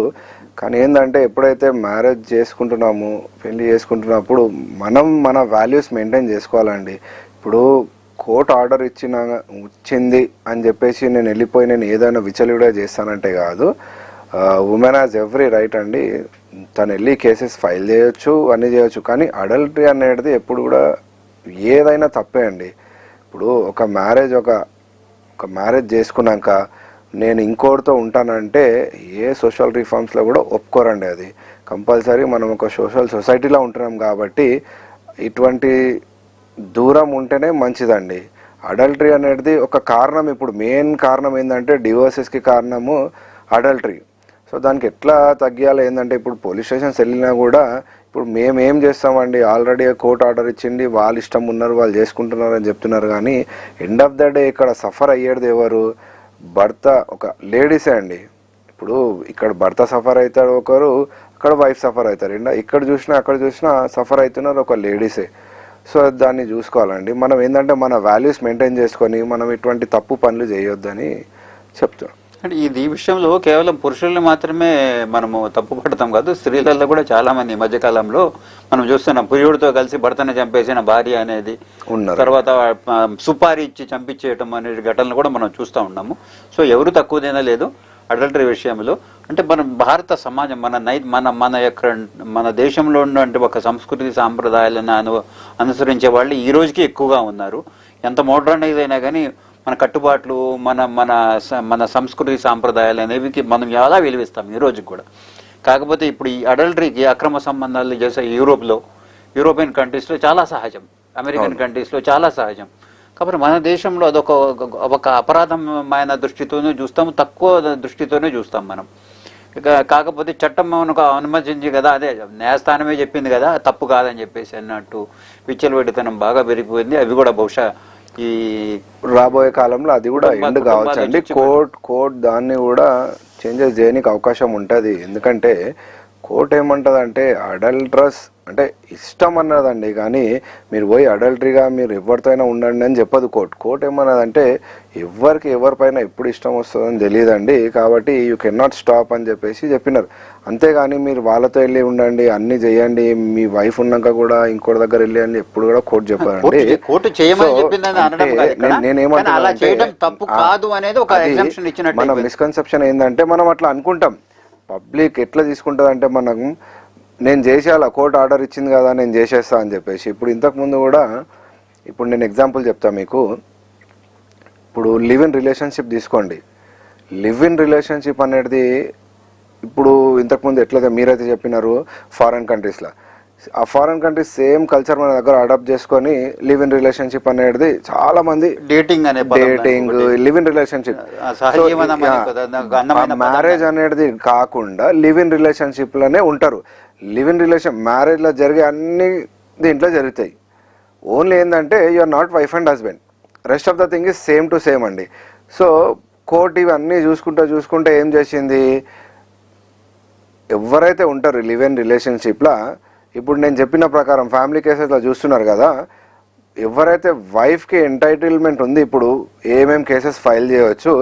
కానీ ఏంటంటే ఎప్పుడైతే మ్యారేజ్ చేసుకుంటున్నామో పెళ్లి చేసుకుంటున్నప్పుడు మనం మన వాల్యూస్ మెయింటైన్ చేసుకోవాలండి. ఇప్పుడు కోర్టు ఆర్డర్ వచ్చింది అని చెప్పేసి నేను వెళ్ళిపోయి నేను ఏదైనా విచలివిడా చేస్తానంటే కాదు. ఉమెన్ హ్యాజ్ ఎవ్రీ రైట్ అండి, తను వెళ్ళి కేసెస్ ఫైల్ చేయొచ్చు, అన్నీ చేయొచ్చు. కానీ అడల్టరీ అనేది ఎప్పుడు కూడా ఏదైనా తప్పే అండి. ఇప్పుడు ఒక మ్యారేజ్ చేసుకున్నాక నేను ఇంకోటితో ఉంటానంటే ఏ సోషల్ రిఫార్మ్స్లో కూడా ఒప్పుకోరండి. అది కంపల్సరీ మనం ఒక సోషల్ సొసైటీలో ఉంటున్నాం కాబట్టి ఇటువంటి దూరం ఉంటేనే మంచిదండి. అడల్టరీ అనేది ఒక కారణం. ఇప్పుడు మెయిన్ కారణం ఏంటంటే డివోర్సెస్కి కారణము అడల్టరీ. సో దానికి ఎట్లా తగ్గియాలి ఏంటంటే ఇప్పుడు పోలీస్ స్టేషన్స్ వెళ్ళినా కూడా ఇప్పుడు మేము ఏం చేస్తామండి, ఆల్రెడీ కోర్టు ఆర్డర్ ఇచ్చింది, వాళ్ళు ఇష్టం ఉన్నారు, వాళ్ళు చేసుకుంటున్నారు అని చెప్తున్నారు. కానీ ఎండ్ ఆఫ్ ద డే ఇక్కడ సఫర్ అయ్యేది ఎవరు? భర్త, ఒక లేడీసే అండి. ఇప్పుడు ఇక్కడ భర్త సఫర్ అవుతాడు ఒకరు, అక్కడ వైఫ్ సఫర్ అవుతారు. ఇక్కడ చూసినా అక్కడ చూసినా సఫర్ అవుతున్నారు ఒక లేడీసే. సో దాన్ని చూసుకోవాలండి. మనం ఏంటంటే మన వాల్యూస్ మెయింటైన్ చేసుకొని మనం ఇటువంటి తప్పు పనులు చేయొద్దని చెప్తాం. అంటే ఈ విషయంలో కేవలం పురుషుల్ని మాత్రమే మనము తప్పు పడతాం కాదు, స్త్రీలలో కూడా చాలా మంది ఈ మధ్యకాలంలో మనం చూస్తున్నాం. ప్రియుడితో కలిసి భర్తను చంపేసిన భార్య అనేది, తర్వాత సుపారీ ఇచ్చి చంపించేయటం అనే ఘటనలు కూడా మనం చూస్తూ ఉన్నాము. సో ఎవరు తక్కువ తినలేదు అడల్టరీ విషయంలో. అంటే మన భారత సమాజం మన దేశంలో ఉన్నటువంటి ఒక సంస్కృతి సాంప్రదాయాలను అనుసరించే వాళ్ళు ఈ రోజుకి ఎక్కువగా ఉన్నారు. ఎంత మోడర్నైజ్ అయినా కానీ మన కట్టుబాట్లు, మన సంస్కృతి సాంప్రదాయాలు అనేవి మనం చాలా విలువిస్తాం ఈ రోజుకి కూడా. కాకపోతే ఇప్పుడు ఈ అడల్టరీకి అక్రమ సంబంధాలు చేసే యూరోపియన్ కంట్రీస్లో చాలా సహజం, అమెరికన్ కంట్రీస్లో చాలా సహజం. కాబట్టి మన దేశంలో అదొక అపరాధమైన దృష్టితోనే చూస్తాము, తక్కువ దృష్టితోనే చూస్తాం మనం. కాకపోతే చట్టం మనకు అనుమతించి కదా, అదే న్యాయస్థానమే చెప్పింది కదా తప్పు కాదని చెప్పేసి అన్నట్టు విచ్చలవిడితనం బాగా పెరిగిపోయింది. అవి కూడా బహుశా ఈ రాబోయే కాలంలో అది కూడా ఎండ్ కావచ్చు అండి. కోర్ట్ దాన్ని కూడా చేంజెస్ చేయడానికి అవకాశం ఉంటుంది. ఎందుకంటే కోర్ట్ ఏమంటదంటే అడల్ట్రస్ అంటే ఇష్టం అన్నదండి, కానీ మీరు పోయి అడల్టరీగా మీరు ఎవరితోనైనా ఉండండి అని చెప్పదు కోర్ట్ ఏమన్నదంటే ఎవరిపైన ఎప్పుడు ఇష్టం వస్తుందని తెలియదండి, కాబట్టి యూ కెన్ నాట్ స్టాప్ అని చెప్పేసి చెప్పినారు. అంతేగాని మీరు వాళ్ళతో వెళ్ళి ఉండండి, అన్ని చేయండి, మీ వైఫ్ ఉన్నాక కూడా ఇంకోటి దగ్గర వెళ్ళి అని ఎప్పుడు కూడా కోర్టు చెప్పారండి. మన మిస్కన్సెప్షన్ ఏంటంటే మనం అట్లా అనుకుంటాం. పబ్లిక్ ఎట్లా తీసుకుంటుంది అంటే మనం నేను చేసేయాలా, కోర్టు ఆర్డర్ ఇచ్చింది కదా నేను చేసేస్తా అని చెప్పేసి. ఇప్పుడు ఇంతకుముందు కూడా ఇప్పుడు నేను ఎగ్జాంపుల్ చెప్తా మీకు. ఇప్పుడు లివ్ ఇన్ రిలేషన్షిప్ తీసుకోండి. లివ్ ఇన్ రిలేషన్షిప్ అనేది ఇప్పుడు ఇంతకుముందు ఎట్లయితే మీరైతే చెప్పినారు ఫారెన్ కంట్రీస్లో, ఆ ఫారెన్ కంట్రీస్ సేమ్ కల్చర్ మన దగ్గర అడాప్ట్ చేసుకొని లివ్ ఇన్ రిలేషన్షిప్ అనేది చాలా మంది dating live in relationship marriage అనేది కాకుండా లివ్ ఇన్ రిలేషన్షిప్ లోనే ఉంటారు. లివ్ ఇన్ రిలేషన్ మ్యారేజ్ లో జరిగే అన్ని దీంట్లో జరుగుతాయి. ఓన్లీ ఏంటంటే you are not wife and husband, rest of the thing is same to same అండి. సో కోర్టు ఇవన్నీ చూసుకుంటే ఏం చేసింది, ఎవరైతే ఉంటారు లివ్ ఇన్ రిలేషన్షిప్లో, ఇప్పుడు నేను చెప్పిన ప్రకారం ఫ్యామిలీ కేసెస్లో చూస్తున్నారు కదా, ఎవరైతే వైఫ్కి ఎంటైటిల్మెంట్ ఉంది, ఇప్పుడు ఏమేం కేసెస్ ఫైల్ చేయవచ్చు,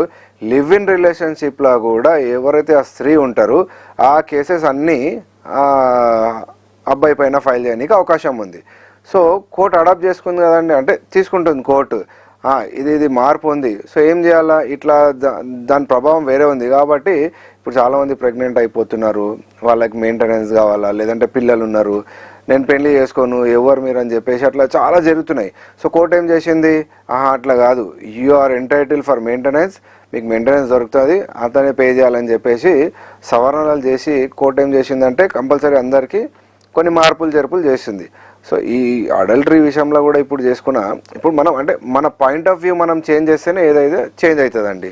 లివ్ ఇన్ రిలేషన్షిప్లో కూడా ఎవరైతే ఆ స్త్రీ ఉంటారో ఆ కేసెస్ అన్నీ అబ్బాయి పైన ఫైల్ చేయడానికి అవకాశం ఉంది. సో కోర్టు అడాప్ట్ చేసుకుంది కదండి, అంటే తీసుకుంటుంది కోర్టు, ఇది మార్పు ఉంది, సో ఏం చేయాలా, ఇట్లా దాని ప్రభావం వేరే ఉంది కాబట్టి ఇప్పుడు చాలామంది ప్రెగ్నెంట్ అయిపోతున్నారు, వాళ్ళకి మెయింటెనెన్స్ కావాలా, లేదంటే పిల్లలు ఉన్నారు, నేను పెళ్లి చేసుకోను, ఎవరు మీరు అని చెప్పేసి అట్లా చాలా జరుగుతున్నాయి. సో కోర్టు ఏం చేసింది, అట్లా కాదు, you are entitle for maintenance, మీకు మెయింటెనెన్స్ దొరుకుతుంది, అతనే పే చేయాలని చెప్పేసి సవరణలు చేసి కోర్టు ఏం చేసిందంటే కంపల్సరీ అందరికీ కొన్ని మార్పులు చేర్పులు చేసింది. సో ఈ అడల్టరీ విషయంలో కూడా ఇప్పుడు చేసుకున్న, ఇప్పుడు మనం అంటే మన పాయింట్ ఆఫ్ వ్యూ మనం చేంజ్ చేస్తేనే ఏదైతే చేంజ్ అవుతుందండి.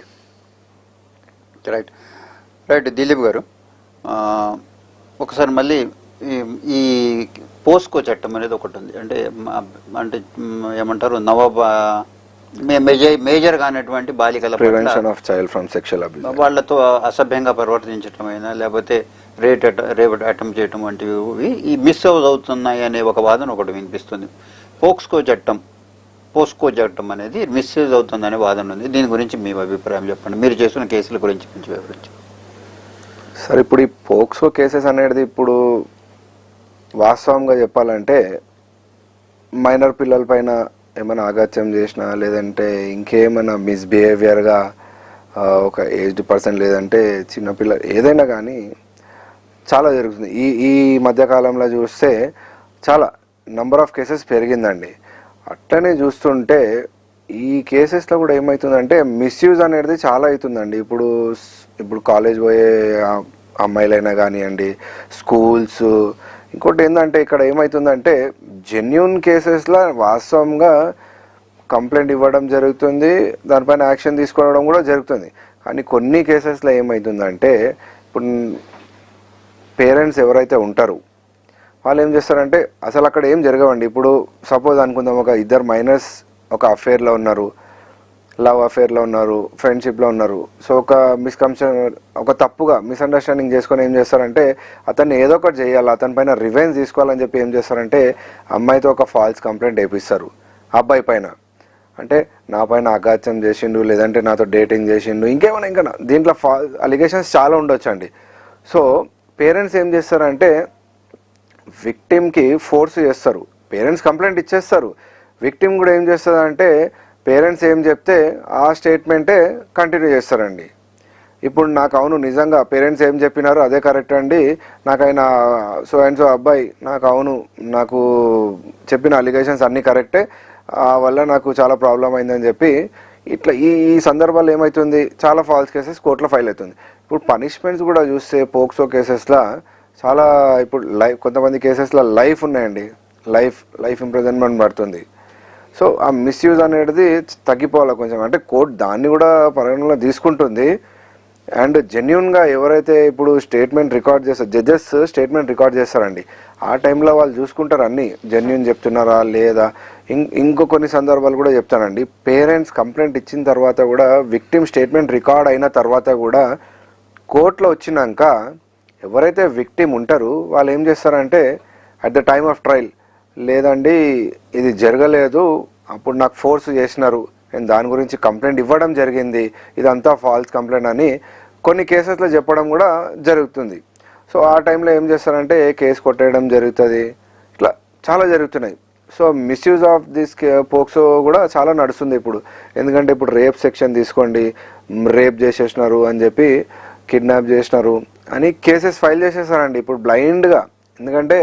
రైట్ దిలీప్ గారు, ఒకసారి మళ్ళీ ఈ పోస్కో చట్టం అనేది ఒకటి ఉంది, అంటే ఏమంటారు, మేజర్ గానటువంటి బాలికల prevention of child from sexual abuse, వాళ్ళతో అసభ్యంగా ప్రవర్తించడం అయినా లేకపోతే రేప్ అటెంప్ట్ చేయడం వంటివి ఈ మిస్ అవుతున్నాయి అనే ఒక వాదన ఒకటి వినిపిస్తుంది. పోస్కో చట్టం అనేది మిస్యూజ్ అవుతుందనే వాదన ఉంది, దీని గురించి మీ అభిప్రాయం చెప్పండి, మీరు చేస్తున్న కేసుల గురించి కొంచెం వివరించండి. సార్, ఇప్పుడు ఈ పోక్సో కేసెస్ అనేది ఇప్పుడు వాస్తవంగా చెప్పాలంటే మైనర్ పిల్లల పైన ఏమైనా ఆఘాత్యం చేసినా, లేదంటే ఇంకేమైనా మిస్బిహేవియర్గా ఒక ఏజ్డ్ పర్సన్, లేదంటే చిన్నపిల్ల, ఏదైనా కానీ చాలా జరుగుతుంది. ఈ మధ్యకాలంలో చూస్తే చాలా నంబర్ ఆఫ్ కేసెస్ పెరిగిందండి. అట్లనే చూస్తుంటే ఈ కేసెస్లో కూడా ఏమవుతుందంటే మిస్యూజ్ అనేది చాలా అవుతుందండి. ఇప్పుడు కాలేజ్ పోయే అమ్మాయిలైనా కానివ్వండి, స్కూల్స్, ఇంకోటి ఏంటంటే ఇక్కడ ఏమవుతుందంటే జెన్యూన్ కేసెస్లో వాస్తవంగా కంప్లైంట్ ఇవ్వడం జరుగుతుంది, దానిపైన యాక్షన్ తీసుకోవడం కూడా జరుగుతుంది. కానీ కొన్ని కేసెస్లో ఏమవుతుందంటే ఇప్పుడు పేరెంట్స్ ఎవరైతే ఉంటారో వాళ్ళు ఏం చేస్తారంటే అసలు అక్కడ ఏం జరగవండి. ఇప్పుడు సపోజ్ అనుకుందాం, ఒక ఇద్దరు మైనర్స్ ఒక అఫేర్లో ఉన్నారు, లవ్ అఫేర్లో ఉన్నారు, ఫ్రెండ్షిప్లో ఉన్నారు. సో ఒక తప్పుగా మిస్అండర్స్టాండింగ్ చేసుకొని ఏం చేస్తారంటే అతన్ని ఏదో ఒకటి చేయాలి, అతని పైన రివెంజ్ తీసుకోవాలని చెప్పి ఏం చేస్తారంటే అమ్మాయితో ఒక ఫాల్స్ కంప్లైంట్ వేపిస్తారు అబ్బాయి పైన. అంటే నా పైన అఘాత్యం చేసిండు, లేదంటే నాతో డేటింగ్ చేసిండు, ఇంకేమైనా ఇంకా దీంట్లో అలిగేషన్స్ చాలా ఉండొచ్చు అండి. సో పేరెంట్స్ ఏం చేస్తారంటే విక్టిమ్కి ఫోర్స్ చేస్తారు, పేరెంట్స్ కంప్లైంట్ ఇచ్చేస్తారు, విక్టిమ్ కూడా ఏం చేస్తుందంటే పేరెంట్స్ ఏం చెప్తే ఆ స్టేట్మెంటే కంటిన్యూ చేస్తారండి. ఇప్పుడు నాకు అవును నిజంగా పేరెంట్స్ ఏం చెప్పినారో అదే కరెక్ట్ అండి, నాకైనా సో అండ్ సో అబ్బాయి నాకు చెప్పిన అలిగేషన్స్ అన్నీ కరెక్టే, వల్ల నాకు చాలా ప్రాబ్లం అయిందని చెప్పి ఇట్లా ఈ సందర్భాల్లో ఏమవుతుంది, చాలా ఫాల్స్ కేసెస్ కోర్టులో ఫైల్ అవుతుంది. ఇప్పుడు పనిష్మెంట్స్ కూడా చూస్తే పోక్సో కేసెస్లో చాలా, ఇప్పుడు కొంతమంది కేసెస్లో లైఫ్ ఉన్నాయండి, లైఫ్ ఇంప్రిజన్మెంట్ పడుతుంది. సో ఆ మిస్యూజ్ అనేది తగ్గిపోవాలి కొంచెం, అంటే కోర్టు దాన్ని కూడా పరిగణనలో తీసుకుంటుంది. అండ్ జెన్యున్గా ఎవరైతే ఇప్పుడు స్టేట్మెంట్ రికార్డ్ చేస్తారు, జడ్జెస్ స్టేట్మెంట్ రికార్డ్ చేస్తారండి, ఆ టైంలో వాళ్ళు చూసుకుంటారు అన్నీ జెన్యున్ చెప్తున్నారా లేదా. ఇంకో కొన్ని సందర్భాలు కూడా చెప్తానండి, పేరెంట్స్ కంప్లైంట్ ఇచ్చిన తర్వాత కూడా విక్టిమ్ స్టేట్మెంట్ రికార్డ్ అయిన తర్వాత కూడా కోర్టులో వచ్చినాక ఎవరైతే విక్టిమ్ ఉంటారో వాళ్ళు ఏం చేస్తారంటే at the time of trial, లేదండి ఇది జరగలేదు, అప్పుడు నాకు ఫోర్స్ చేసినారు, నేను దాని గురించి కంప్లైంట్ ఇవ్వడం జరిగింది, ఇదంతా ఫాల్స్ కంప్లైంట్ అని కొన్ని కేసెస్లో చెప్పడం కూడా జరుగుతుంది. సో ఆ టైంలో ఏం చేస్తారంటే కేసు కొట్టేయడం జరుగుతుంది, ఇట్లా చాలా జరుగుతున్నాయి. So misuse of this POCSO కూడా చాలా నడుస్తుంది ఇప్పుడు. ఎందుకంటే ఇప్పుడు రేప్ సెక్షన్ తీసుకోండి, రేప్ చేసేసినారు అని చెప్పి, కిడ్నాప్ చేసినారు అని కేసెస్ ఫైల్ చేసేస్తారండి ఇప్పుడు బ్లైండ్గా. ఎందుకంటే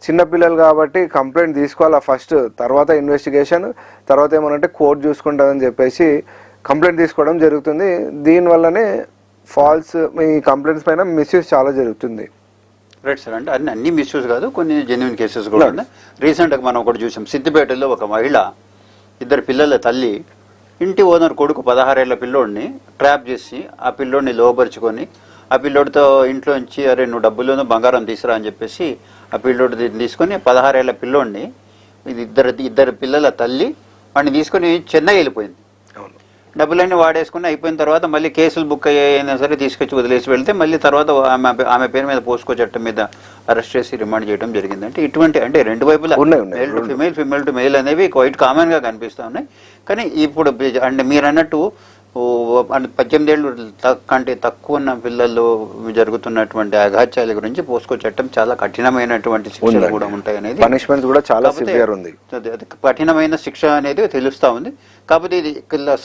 చిన్నపిల్లలు కాబట్టి కంప్లైంట్ తీసుకోవాలా ఫస్ట్, తర్వాత ఇన్వెస్టిగేషన్, తర్వాత ఏమనంటే కోర్టు చూసుకుంటుందని చెప్పేసి కంప్లైంట్ తీసుకోవడం జరుగుతుంది. దీనివల్లనే ఫాల్స్ ఈ కంప్లైంట్స్ పైన మిస్యూజ్ చాలా జరుగుతుంది. రైట్ సార్, అంటే అన్ని మిస్యూజ్ కాదు, కొన్ని జెన్యున్ కేసెస్ కూడా ఉన్నాయి. రీసెంట్గా మనం ఒకటి చూసాం, సిద్దిపేటలో ఒక మహిళ ఇద్దరు పిల్లల తల్లి ఇంటి ఓనర్ కొడుకు 16 ఏళ్ల పిల్లోడిని ట్రాప్ చేసి ఆ పిల్లోడిని లోపరుచుకొని ఆ పిల్లోడితో ఇంట్లోంచి అరే నువ్వు డబ్బులోనూ బంగారం తీసురా అని చెప్పేసి ఆ పిల్లోడి తీసుకొని 16 ఏళ్ల పిల్లోడిని, ఇది ఇద్దరు పిల్లల తల్లి వాడిని తీసుకొని చెన్నై వెళ్ళిపోయింది. డబ్బులన్నీ వాడేసుకుని అయిపోయిన తర్వాత మళ్ళీ కేసులు బుక్ అయినా సరే తీసుకొచ్చి వదిలేసి వెళ్తే మళ్ళీ తర్వాత ఆమె పేరు మీద పోస్కో చట్టం మీద అరెస్ట్ చేసి రిమాండ్ చేయడం జరిగింది. అంటే ఇటువంటి అంటే రెండు వైపులా male to female, female to male అనేవి క్వైట్ కామన్ గా కనిపిస్తూ ఉన్నాయి. కానీ ఇప్పుడు అంటే మీరు అన్నట్టు 18 ఏళ్ళు కంటే తక్కువ ఉన్న పిల్లల్లో జరుగుతున్నటువంటి అఘాత్యాల గురించి పోస్కో చట్టం చాలా కఠినమైనటువంటి శిక్షలు కూడా ఉంటాయి అనేది, పనిష్మెంట్ కూడా చాలా సివియర్ ఉంది. కఠినమైన శిక్ష అనేది తెలుస్తా ఉంది. కాకపోతే ఇది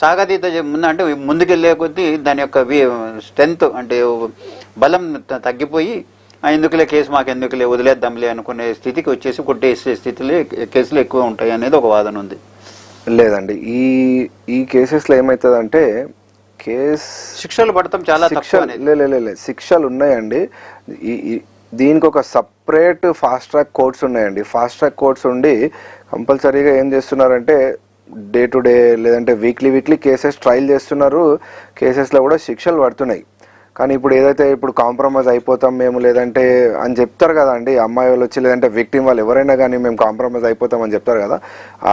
సాగతీత అంటే ముందుకెళ్లే కొద్దీ దాని యొక్క స్ట్రెంత్ అంటే బలం తగ్గిపోయి ఎందుకులే కేసు మాకెందుకులే వదిలేద్దాంలే అనుకునే స్థితికి వచ్చేసి కొట్టేసే స్థితిలో కేసులు ఎక్కువ ఉంటాయి అనేది ఒక వాదన ఉంది. లేదండి, ఈ కేసెస్లో ఏమవుతుందంటే శిక్షలు పడతాం చాలా శిక్షలు ఉన్నాయండి. దీనికి ఒక సపరేట్ ఫాస్ట్ ట్రాక్ కోర్ట్స్ ఉన్నాయండి. ఫాస్ట్ ట్రాక్ కోర్ట్స్ ఉండి కంపల్సరీగా ఏం చేస్తున్నారంటే డే టు డే లేదంటే వీక్లీ కేసెస్ ట్రయల్ చేస్తున్నారు. కేసెస్లో కూడా శిక్షలు పడుతున్నాయి. కానీ ఇప్పుడు ఏదైతే ఇప్పుడు కాంప్రమైజ్ అయిపోతాం మేము లేదంటే అని చెప్తారు కదా అండి అమ్మాయి వాళ్ళు వచ్చి, లేదంటే విక్టిమ్ వాళ్ళు ఎవరైనా కానీ మేము కాంప్రమైజ్ అయిపోతాం అని చెప్తారు కదా,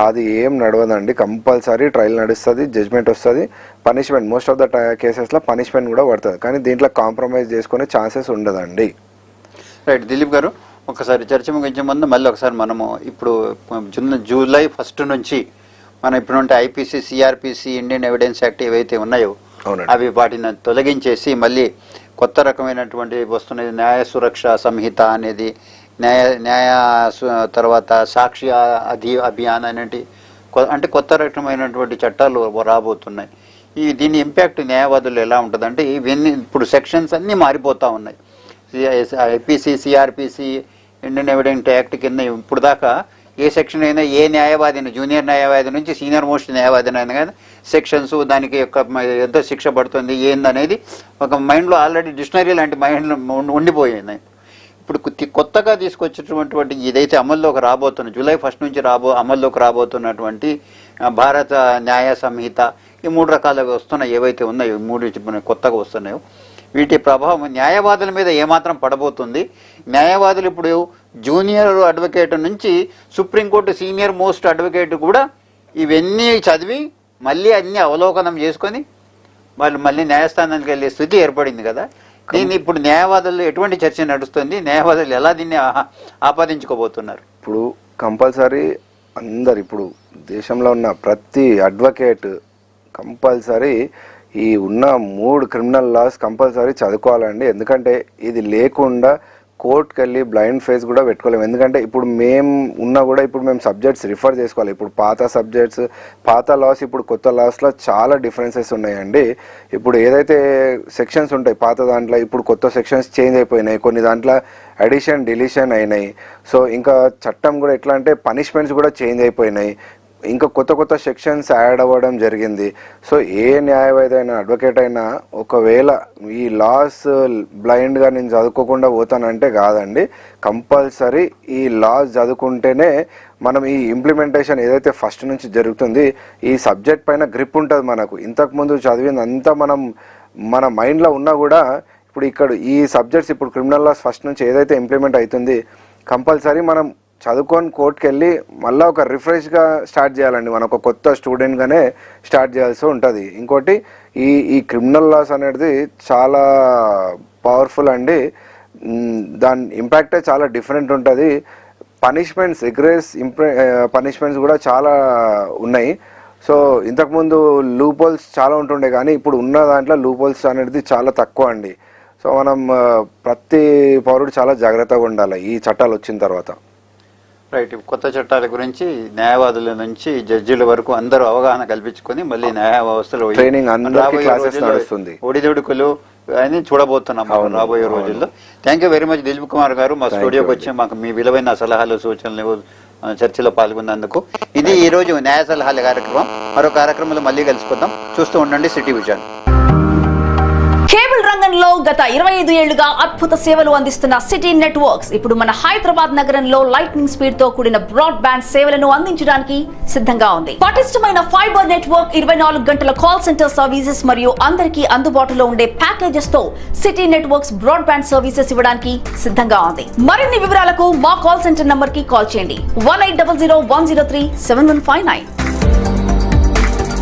అది ఏం నడవదండి. కంపల్సరీ ట్రయల్ నడుస్తుంది, జడ్జ్మెంట్ వస్తుంది, పనిష్మెంట్ మోస్ట్ ఆఫ్ ద కేసెస్లో పనిష్మెంట్ కూడా పడుతుంది. కానీ దీంట్లో కాంప్రమైజ్ చేసుకునే ఛాన్సెస్ ఉండదండి. రైట్ దిలీప్ గారు, ఒకసారి చర్చ ముగించే ముందు మళ్ళీ ఒకసారి మనము ఇప్పుడు జూలై 1 నుంచి మనం ఇప్పుడు ఉంటే IPC, CrPC, Indian evidence act ఏవైతే ఉన్నాయో అవి వాటిని తొలగించేసి మళ్ళీ కొత్త రకమైనటువంటి వస్తున్నది న్యాయ సురక్ష సంహిత అనేది, న్యాయ తర్వాత సాక్షి అభియాన్ అనేది అంటే కొత్త రకమైనటువంటి చట్టాలు రాబోతున్నాయి. దీని ఇంపాక్ట్ న్యాయవాదులు ఎలా ఉంటుందంటే ఇవన్నీ ఇప్పుడు సెక్షన్స్ అన్నీ మారిపోతూ ఉన్నాయి. IPC, CrPC, Indian evidence act కింద ఇప్పుడు దాకా ఏ సెక్షన్ అయినా ఏ న్యాయవాదిని జూనియర్ న్యాయవాది నుంచి సీనియర్ మోస్ట్ న్యాయవాదిని అయినా కానీ సెక్షన్స్ దానికి యొక్క ఎంత శిక్ష పడుతుంది ఏందనేది ఒక మైండ్లో ఆల్రెడీ డిక్షనరీ లాంటి మైండ్లో ఉండిపోయింది. ఇప్పుడు కొత్తగా తీసుకొచ్చినటువంటి ఇదైతే అమల్లోకి రాబోతున్న జూలై 1 నుంచి అమల్లోకి రాబోతున్నటువంటి భారత న్యాయ సంహిత, ఈ 3 రకాలుగా వస్తున్నాయి ఏవైతే ఉన్నాయో, 3 కొత్తగా వస్తున్నాయో వీటి ప్రభావం న్యాయవాదుల మీద ఏమాత్రం పడబోతుంది? న్యాయవాదులు ఇప్పుడు జూనియర్ అడ్వకేట్ నుంచి సుప్రీంకోర్టు సీనియర్ మోస్ట్ అడ్వకేట్ కూడా ఇవన్నీ చదివి మళ్ళీ అన్ని అవలోకనం చేసుకొని వాళ్ళు మళ్ళీ న్యాయస్థానానికి వెళ్ళే స్థితి ఏర్పడింది కదా. దీన్ని ఇప్పుడు న్యాయవాదులు ఎటువంటి చర్చ నడుస్తుంది? న్యాయవాదులు ఎలా దీన్ని ఆపాదించుకోబోతున్నారు? ఇప్పుడు కంపల్సరీ అందరు ఇప్పుడు దేశంలో ఉన్న ప్రతి అడ్వకేట్ కంపల్సరీ ఈ ఉన్న 3 క్రిమినల్ లాస్ కంపల్సరీ చదువుకోవాలండి. ఎందుకంటే ఇది లేకుండా కోర్టుకి వెళ్ళి బ్లైండ్ ఫేస్ కూడా పెట్టుకోలేము. ఎందుకంటే ఇప్పుడు మేము ఉన్నా కూడా ఇప్పుడు మేము సబ్జెక్ట్స్ రిఫర్ చేసుకోవాలి. ఇప్పుడు పాత సబ్జెక్ట్స్, పాత లాస్, ఇప్పుడు కొత్త లాస్లో చాలా డిఫరెన్సెస్ ఉన్నాయండి. ఇప్పుడు ఏదైతే సెక్షన్స్ ఉంటాయి పాత దాంట్లో, ఇప్పుడు కొత్త సెక్షన్స్ చేంజ్ అయిపోయినాయి, కొన్ని దాంట్లో అడిషన్ డిలీషన్ అయినాయి. సో ఇంకా చట్టం కూడా ఎట్లా అంటే పనిష్మెంట్స్ కూడా చేంజ్ అయిపోయినాయి, ఇంకా కొత్త సెక్షన్స్ యాడ్ అవ్వడం జరిగింది. సో ఏ న్యాయవాది అయినా అడ్వకేట్ అయినా ఒకవేళ ఈ లాస్ బ్లైండ్గా నేను చదువుకోకుండా పోతానంటే కాదండి. కంపల్సరీ ఈ లాస్ చదువుకుంటేనే మనం ఈ ఇంప్లిమెంటేషన్ ఏదైతే ఫస్ట్ నుంచి జరుగుతుంది ఈ సబ్జెక్ట్ పైన గ్రిప్ ఉంటుంది మనకు. ఇంతకుముందు చదివింది అంతా మన మైండ్లో ఉన్నా కూడా ఇప్పుడు ఇక్కడ ఈ సబ్జెక్ట్స్ ఇప్పుడు క్రిమినల్ లాస్ ఫస్ట్ నుంచి ఏదైతే ఇంప్లిమెంట్ అవుతుంది కంపల్సరీ మనం చదువుకొని కోర్టుకి వెళ్ళి మళ్ళీ ఒక రిఫ్రెష్గా స్టార్ట్ చేయాలండి. మనం ఒక కొత్త స్టూడెంట్గానే స్టార్ట్ చేయాల్సి ఉంటుంది. ఇంకోటి ఈ క్రిమినల్ లాస్ అనేది చాలా పవర్ఫుల్ అండి. దాని ఇంపాక్టే చాలా డిఫరెంట్ ఉంటుంది. పనిష్మెంట్స్ ఎగ్రెస్ పనిష్మెంట్స్ కూడా చాలా ఉన్నాయి. సో ఇంతకుముందు లూపోల్స్ చాలా ఉంటుండే కానీ ఇప్పుడు ఉన్న దాంట్లో లూపోల్స్ అనేది చాలా తక్కువ అండి. సో మనం ప్రతి పౌరుడు చాలా జాగ్రత్తగా ఉండాలి ఈ చట్టాలు వచ్చిన తర్వాత. రైట్, కొత్త చట్టాల గురించి న్యాయవాదుల నుంచి జడ్జిల వరకు అందరూ అవగాహన కల్పించుకొని మళ్ళీ న్యాయ వ్యవస్థలో ఒడిదొడుకులు అని చూడబోతున్నాం రాబోయే రోజుల్లో. Thank you very much Dilip Kumar గారు, మా స్టూడియోకి వచ్చి మాకు మీ విలువైన సలహాలు సూచనలు చర్చలో పాల్గొన్నందుకు. ఇది ఈ రోజు న్యాయ సలహాల కార్యక్రమం. మరో కార్యక్రమంలో మళ్ళీ కలుసుకుందాం. చూస్తూ ఉండండి సిటీ విజన్. కేబుల్ రంగంలో గత 25 ఏళ్లుగా అద్భుత సేవలు అందిస్తున్న సిటీ నెట్వర్క్స్ ఇప్పుడు మన హైదరాబాద్ నగరంలో లైట్నింగ్ స్పీడ్ తో కూడిన బ్రాడ్ బ్యాండ్ సేవలను అందించడానికి సిద్ధంగా ఉంది. పటిష్టమైన ఫైబర్ నెట్వర్క్, 24 గంటల కాల్ సెంటర్ సర్వీసెస్ మరియు అందరికీ అందుబాటులో ఉండే ప్యాకేజెస్ తో city networks broadband services ఇవ్వడానికి సిద్ధంగా ఉంది. మరిన్ని వివరాలకు మా కాల్ సెంటర్ నంబర్ కి కాల్ చేయండి 1800 103 7159.